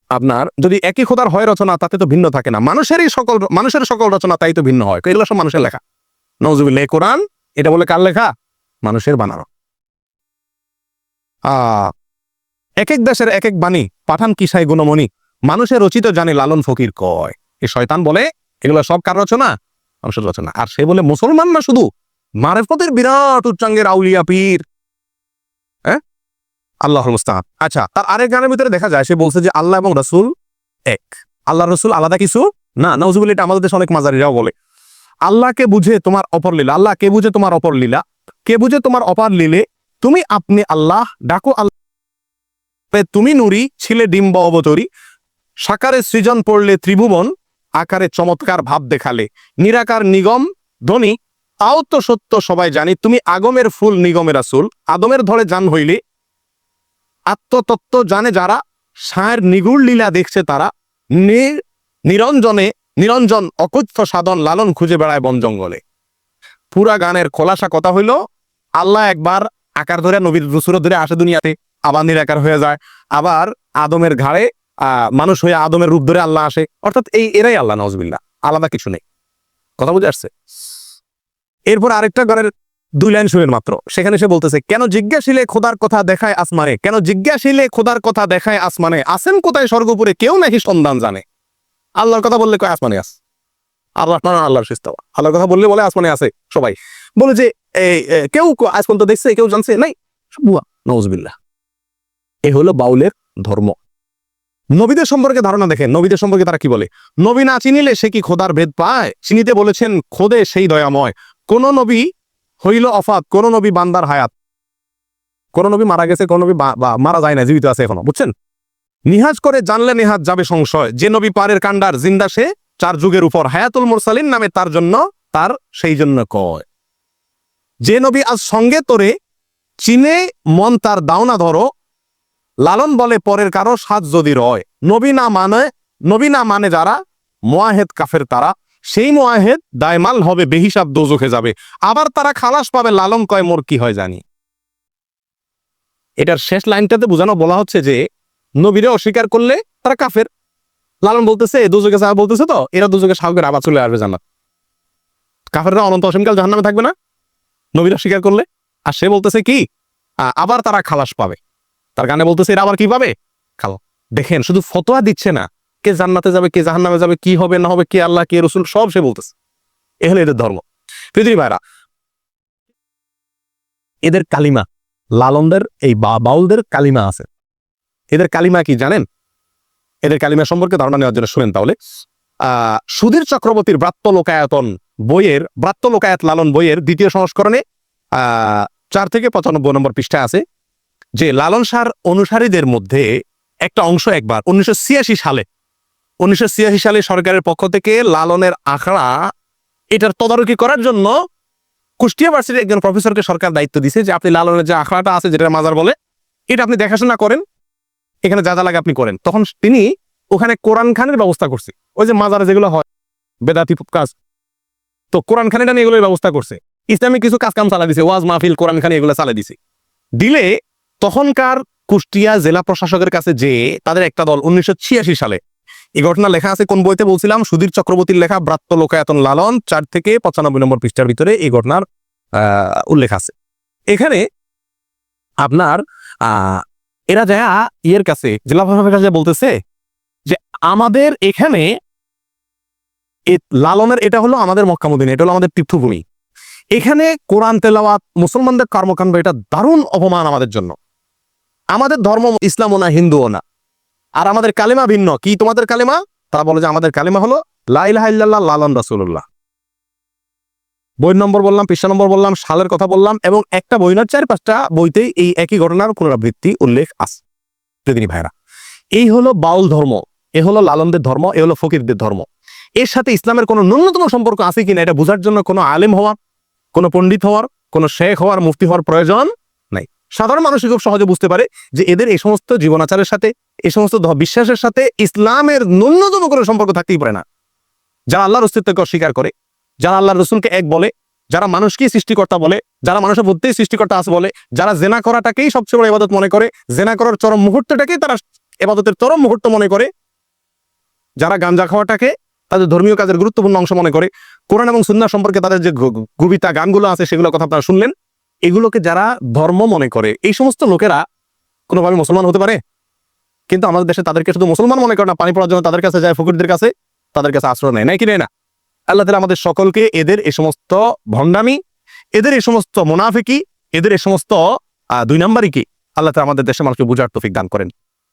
Speaker 1: আপনার যদি একই খোদার হয় রচনা, তাতে তো ভিন্ন থাকে না, মানুষের সকল রচনা তাই তো ভিন্ন হয়। এগুলো সব মানুষের লেখা। নাউজুবিল্লাহ। কোরআন এটা বলে কার লেখা? মানুষের বানানো। এক এক দেশের এক এক বাণী, পাঠান কিসাই গুণমণি, মানুষের রচিত জানে লালন ফকির কয়। এই শয়তান বলে এগুলো সব কার রচনা? মানুষের রচনা। আর সে বলে মুসলমান না শুধু মারেফতের বিরাট উচ্চাঙ্গের আউলিয়া পীর। হ্যাঁ, আল্লাহর মুস্তাআন। আচ্ছা, তার আরেক গানের ভিতরে দেখা যায় সে বলছে যে আল্লাহ এবং রাসূল এক, আল্লাহ রসুল আলাদা কিছু না। নাউজুবিল্লাহ, এটা আমাদের দেশে অনেক মাজারিরাও বলে। আল্লাহকে বুঝে তোমার অপর লীলা, আল্লাহ কে বুঝে তোমার অপর লীলা, কে বুঝে তোমার অপার লীলে, তুমি আপনি আল্লাহ ডাকো আল্লাহ, তুমি নুরি ছিলে ডিম্ব অবতরী, সাকারে সৃজন পড়লে ত্রিভুবন, আকারে চমৎকার ভাব দেখালে, নিরাকার নিগম ধ্বনি, তাও তো সত্য সবাই জানি, তুমি আগমের ফুল নিগমের রাসূল, আদমের ধরে জান হইলে, আত্মতত্ত্ব জানে যারা, সায়ের নিগুড় লীলা দেখছে তারা, নিরঞ্জন অকথ্য সাধন লালন খুঁজে বেড়ায় বন জঙ্গলে। পুরা গানের খোলাসা কথা হইল, আল্লাহ একবার আকার ধরে নবীর রসুল ধরে আসে দুনিয়াতে, আবার নিরাকার হয়ে যায়, আবার আদমের ঘাড়ে মানুষ হয়ে আদমের রূপ ধরে আল্লাহ আসে। অর্থাৎ এরাই আল্লাহ, নাউজুবিল্লাহ, আলাদা কিছু নেই। কথা বুঝে আসছে? এরপর আরেকটা গানের 2 লাইন শুনেন মাত্র। সেখানে সে বলতেছে, কেন জিজ্ঞাসিলে খোদার কথা দেখায় আসমানে, কেন জিজ্ঞাসিলে খোদার কথা দেখায় আসমানে, আসেন কোথায় স্বর্গপুরে কেউ নাকি সন্ধান জানে। আল্লাহর কথা বললে কয় আসমানে আস, আল্লাহ আল্লাহর সিস্তাওয়া। আল্লাহর কথা বললে বলে আসমানে আছে সবাই, বলে যে কেউ আজ পর্যন্ত দেখছে, কেউ জানছে নাই, বুয়া। নাউজুবিল্লাহ। এ হলো বাউলের ধর্ম। নবীদের সম্পর্কে ধারণা দেখেন, নবীদের সম্পর্কে তারা কি বলে, নবী না চিনিলে সে কি খোদার ভেদ পায়, চিনিতে বলেছেন খোদে সেই দয়াময়, কোন নবী হইল অফাত, কোন নবী বান্দার হায়াত, কোন নবী মারা গেছে, কোন নবী মারা যায় না, জীবিত আছে এখনো, বুঝছেন? নিহাজ করে জানলে নেহাজ যাবে সংশয়, যে নবী পারের কান্ডার জিন্দা সে 4 যুগের উপর, হায়াতুল মুরসালিন নামে তার জন্য, তার সেই জন্য কয়, যে নবী আজ সঙ্গে তোরে চিনে মন তার দাওনা ধরো, লালন বলে পরের কারো সাজ যদি রয়, নবী না মানে যারা মুয়াহেদ কাফের তারা, সেই মুয়াহেদ দায়মাল হবে বেহিসাব দোজখে যাবে, আবার তারা খালাস পাবে, লালন কয় মোর কি হয় জানি। এটার শেষ লাইনটাতে বোঝানো বলা হচ্ছে যে নবীরে অস্বীকার করলে তারা কাফের, লালন বলতেছে দোজখে যাবে বলতেছে, তো এরা দোজখে সাহকের আবার চলে আসবে জান্নাত। কাফেররা অনন্ত অসীমকাল জাহান্নামে থাকবে না নবীর অস্বীকার করলে। আর সে বলতেছে কি, আবার তারা খালাস পাবে। তার গানে বলতেছে এরা আবার কি পাবে, খালাস। দেখেন, শুধু ফতোয়া দিচ্ছে না, কে জান্নাতে যাবে কে জাহান্নামে যাবে, কি হবে না হবে, কে আল্লাহ কে রসুল, সব সে বলতেছে। এ হলো এদের ধর্ম। পৃথিবী ভাইরা, এদের কালিমা, লালনদের এই বাউলদের কালিমা আছে। এদের কালিমা কি জানেন? এদের কালিমা সম্পর্কে ধারণা নেওয়ার জন্য শুনেন তাহলে। সুধীর চক্রবর্তীর ব্রাত্যলোকায়তন বইয়ের, ব্রাত্যলোকায়ত লালন বইয়ের 2য় সংস্করণে 4 থেকে 95 নম্বর পৃষ্ঠায় আছে যে লালন শাহর অনুসারীদের মধ্যে একটা অংশ একবার 1986 সালে সরকারের পক্ষ থেকে লালনের আখড়া এটার তদারকি করার জন্য কুষ্টিয়া ভার্সিটির একজন প্রফেসরকে সরকার দায়িত্ব দিয়েছে যে আপনি লালনের যে আখড়াটা আছে, যেটা মাজার বলে, এটা আপনি দেখাশোনা করেন, এখানে যা যা লাগে আপনি করেন। তখন তিনি ওখানে কোরআন খানের ব্যবস্থা করছে, ওই যে মাজারে যেগুলো হয় বেদাতি কাজ, তো কোরআন খানিটা নিয়ে এগুলোর ব্যবস্থা করছে, ইসলামিক কিছু কাজ কাম চালা দিছে, ওয়াজ মাহফিল কোরআন খানি এগুলো চালা দিছে। দিলে তখনকার কুষ্টিয়া জেলা প্রশাসকের কাছে যে তাদের একটা দল 1986 সালে, এই ঘটনা লেখা আছে কোন বইতে বলছিলাম, সুধীর চক্রবর্তীর লেখা ব্রাত্যলোকায়তন লালন 4 থেকে 95 নম্বর পৃষ্ঠার ভিতরে এই ঘটনার উল্লেখ আছে। এখানে আপনার এরা যায় ইয়ের কাছে, জেলা প্রশাসকের কাছে বলতেছে যে আমাদের এখানে লালনের এটা হলো আমাদের মক্কা মদিনা, এটা হলো আমাদের তীর্থভূমি, এখানে কোরআন তেলাওয়াত মুসলমানদের কর্মকাণ্ড, এটা দারুণ অপমান আমাদের জন্য। আমাদের ধর্ম ইসলামও না হিন্দুও না, আর আমাদের কালেমা ভিন্ন। কি তোমাদের কালেমা? তারা বলে যে আমাদের কালেমা হলো লা ইলাহা ইল্লাল্লাহ লালন রাসূলুল্লাহ। বইয়ের নম্বর বললাম, পৃষ্ঠা নম্বর বললাম, সালের কথা বললাম, এবং একটা বই না 4-5টা বইতেই এই একই ঘটনার পুনরাবৃত্তি উল্লেখ আছে। দিনী ভাইরা, এই হলো বাউল ধর্ম, এ হলো লালনদের ধর্ম, এ হলো ফকিরদের ধর্ম। এর সাথে ইসলামের কোনো ন্যূনতম সম্পর্ক আছে কিনা এটা বোঝার জন্য কোনো আলেম হওয়ার, কোনো পণ্ডিত হওয়ার, কোনো শেখ হওয়ার, মুফতি হওয়ার প্রয়োজন নাই। সাধারণ মানুষ খুব সহজে বুঝতে পারে যে এদের এই সমস্ত জীবনাচারের সাথে, এই সমস্ত বিশ্বাসের সাথে ইসলামের ন্যূনতম কোনো সম্পর্ক থাকতেই পারে না। যারা আল্লাহর অস্তিত্বকে অস্বীকার করে, যারা আল্লাহর রসুলকে এক বলে, যারা মানুষকেই সৃষ্টিকর্তা বলে, যারা মানুষের মধ্যেই সৃষ্টিকর্তা আছে বলে, যারা জেনা করাটাকেই সবচেয়ে বড় ইবাদত মনে করে, জেনা করার চরম মুহূর্তটাকেই তারা ইবাদতের চরম মুহূর্ত মনে করে, যারা গাঞ্জা খাওয়াটাকে তাদের ধর্মীয় কাজের গুরুত্বপূর্ণ অংশ মনে করে, কোরআন এবং সুন্নাহ সম্পর্কে তাদের যে কবিতা গানগুলো আছে সেগুলোর কথা আপনারা শুনলেন, এগুলোকে যারা ধর্ম মনে করে, এই সমস্ত লোকেরা কোনোভাবে মুসলমান হতে পারে? কিন্তু আমাদের দেশে তাদেরকে শুধু মুসলমান মনে করে না, পানি পড়ার জন্য তাদের কাছে যায়, ফকিরদের কাছে, তাদের কাছে আশ্রয় নেয়, নাই কি নেয় না? আল্লাহ তাআলা আমাদের সকলকে এদের এই সমস্ত ভণ্ডামি, এদের এই সমস্ত মুনাফিকি, এদের এই সমস্ত 2 নাম্বারই কি আল্লাহ তাআলা আমাদের দেশের মানুষকে বুঝার তৌফিক দান করেন।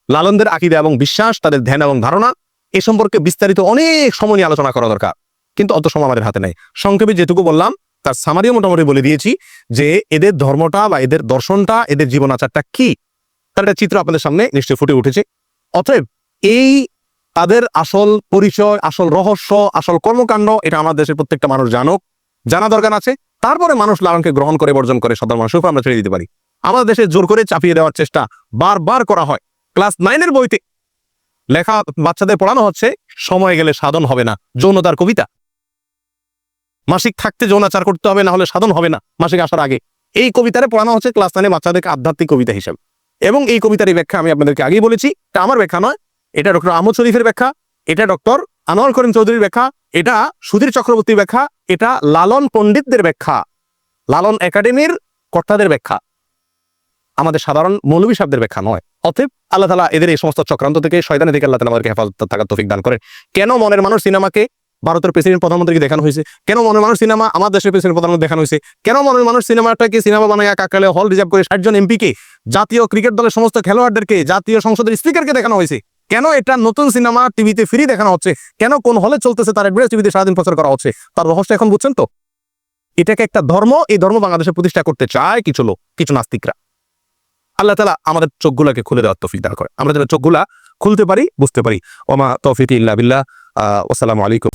Speaker 1: লালনদের আকীদা এবং বিশ্বাস, তাদের ধ্যান এবং ধারণা এ সম্পর্কে বিস্তারিত অনেক সময় নিয়ে আলোচনা করা দরকার, কিন্তু অত সময় আমাদের হাতে নাই। সংক্ষেপে যেটুকু বললাম তার সামারিও মোটামুটি বলে দিয়েছি যে এদের ধর্মটা বা এদের দর্শনটা, এদের জীবন আচারটা কি, তার একটা চিত্র আপনাদের সামনে নিশ্চয়ই ফুটে উঠেছে। অতএব এই তাদের আসল পরিচয়, আসল রহস্য, আসল কর্মকাণ্ড এটা আমার দেশের প্রত্যেকটা মানুষ জানুক, জানা দরকার আছে। তারপরে মানুষ লালনকে গ্রহণ করে বর্জন করে সাধারণ মানুষের উপর আমরা ছেড়ে দিতে পারি। আমাদের দেশে জোর করে চাপিয়ে দেওয়ার চেষ্টা বারবার করা হয়। ক্লাস 9-এর বইতে লেখা বাচ্চাদের পড়ানো হচ্ছে সময় গেলে সাধন হবে না, যৌনতার কবিতা। মাসিক থাকতে যৌনাচার করতে হবে, না হলে সাধন হবে না মাসিক আসার আগে। এই কবিতারে পড়ানো হচ্ছে ক্লাস 9-এ বাচ্চাদেরকে আধ্যাত্মিক কবিতা হিসেবে। এবং এই কবিতার এই ব্যাখ্যা আমি আপনাদেরকে আগেই বলেছি, এটা আমার ব্যাখ্যা নয়, এটা ডক্টর আহমদ শরীফের ব্যাখ্যা, এটা ডক্টর আনোয়ার করিম চৌধুরীর ব্যাখ্যা, এটা সুধীর চক্রবর্তীর ব্যাখ্যা, এটা লালন পণ্ডিতদের ব্যাখ্যা, লালন একাডেমির কর্তাদের ব্যাখ্যা, আমাদের সাধারণ মৌলভী সাহেবদের ব্যাখ্যা নয়। অতএব আল্লাহ তাআলা এদের এই সমস্ত চক্রান্ত থেকে, শয়তানি থেকে আল্লাহ তাআলা আমাদেরকে হেফাজত থাকার তৌফিক দান করেন। কেন মনের মানুষ সিনেমাকে ভারতের প্রেসিডেন্ট প্রধানমন্ত্রীকে দেখানো হয়েছে, কেন মনের মানুষ সিনেমা আমার দেশের প্রেসিডেন্ট প্রধানমন্ত্রী দেখানো হয়েছে, কেন মনের মানুষ সিনেমাটাকে সিনেমা বানায় কাকালে হল রিজার্ভ করে 60 জন এমপিকে, জাতীয় ক্রিকেট দলের সমস্ত খেলোয়াড়দেরকে, জাতীয় সংসদের স্পিকারকে দেখানো হয়েছে, কেন এটা নতুন সিনেমা টিভিতে ফ্রি দেখানো হচ্ছে, কেন কোন হলে চলতেছে তার অ্যাডভার্টাইজ টিভিতে সারাদিন প্রচার করা হচ্ছে, তার রহস্য এখন বুঝছেন তো? এটাকে একটা ধর্ম, এই ধর্ম বাংলাদেশে প্রতিষ্ঠা করতে চায় কিছু লোক, কিছু নাস্তিকরা। আল্লাহ তাআলা আমাদের চোখগুলাকে খুলে দেওয়ার তৌফিক দান করে, আমরা যেন চোখগুলা খুলতে পারি, বুঝতে পারি। ওমা তৌফিক ইল্লা বিল্লাহ। আসসালামু আলাইকুম।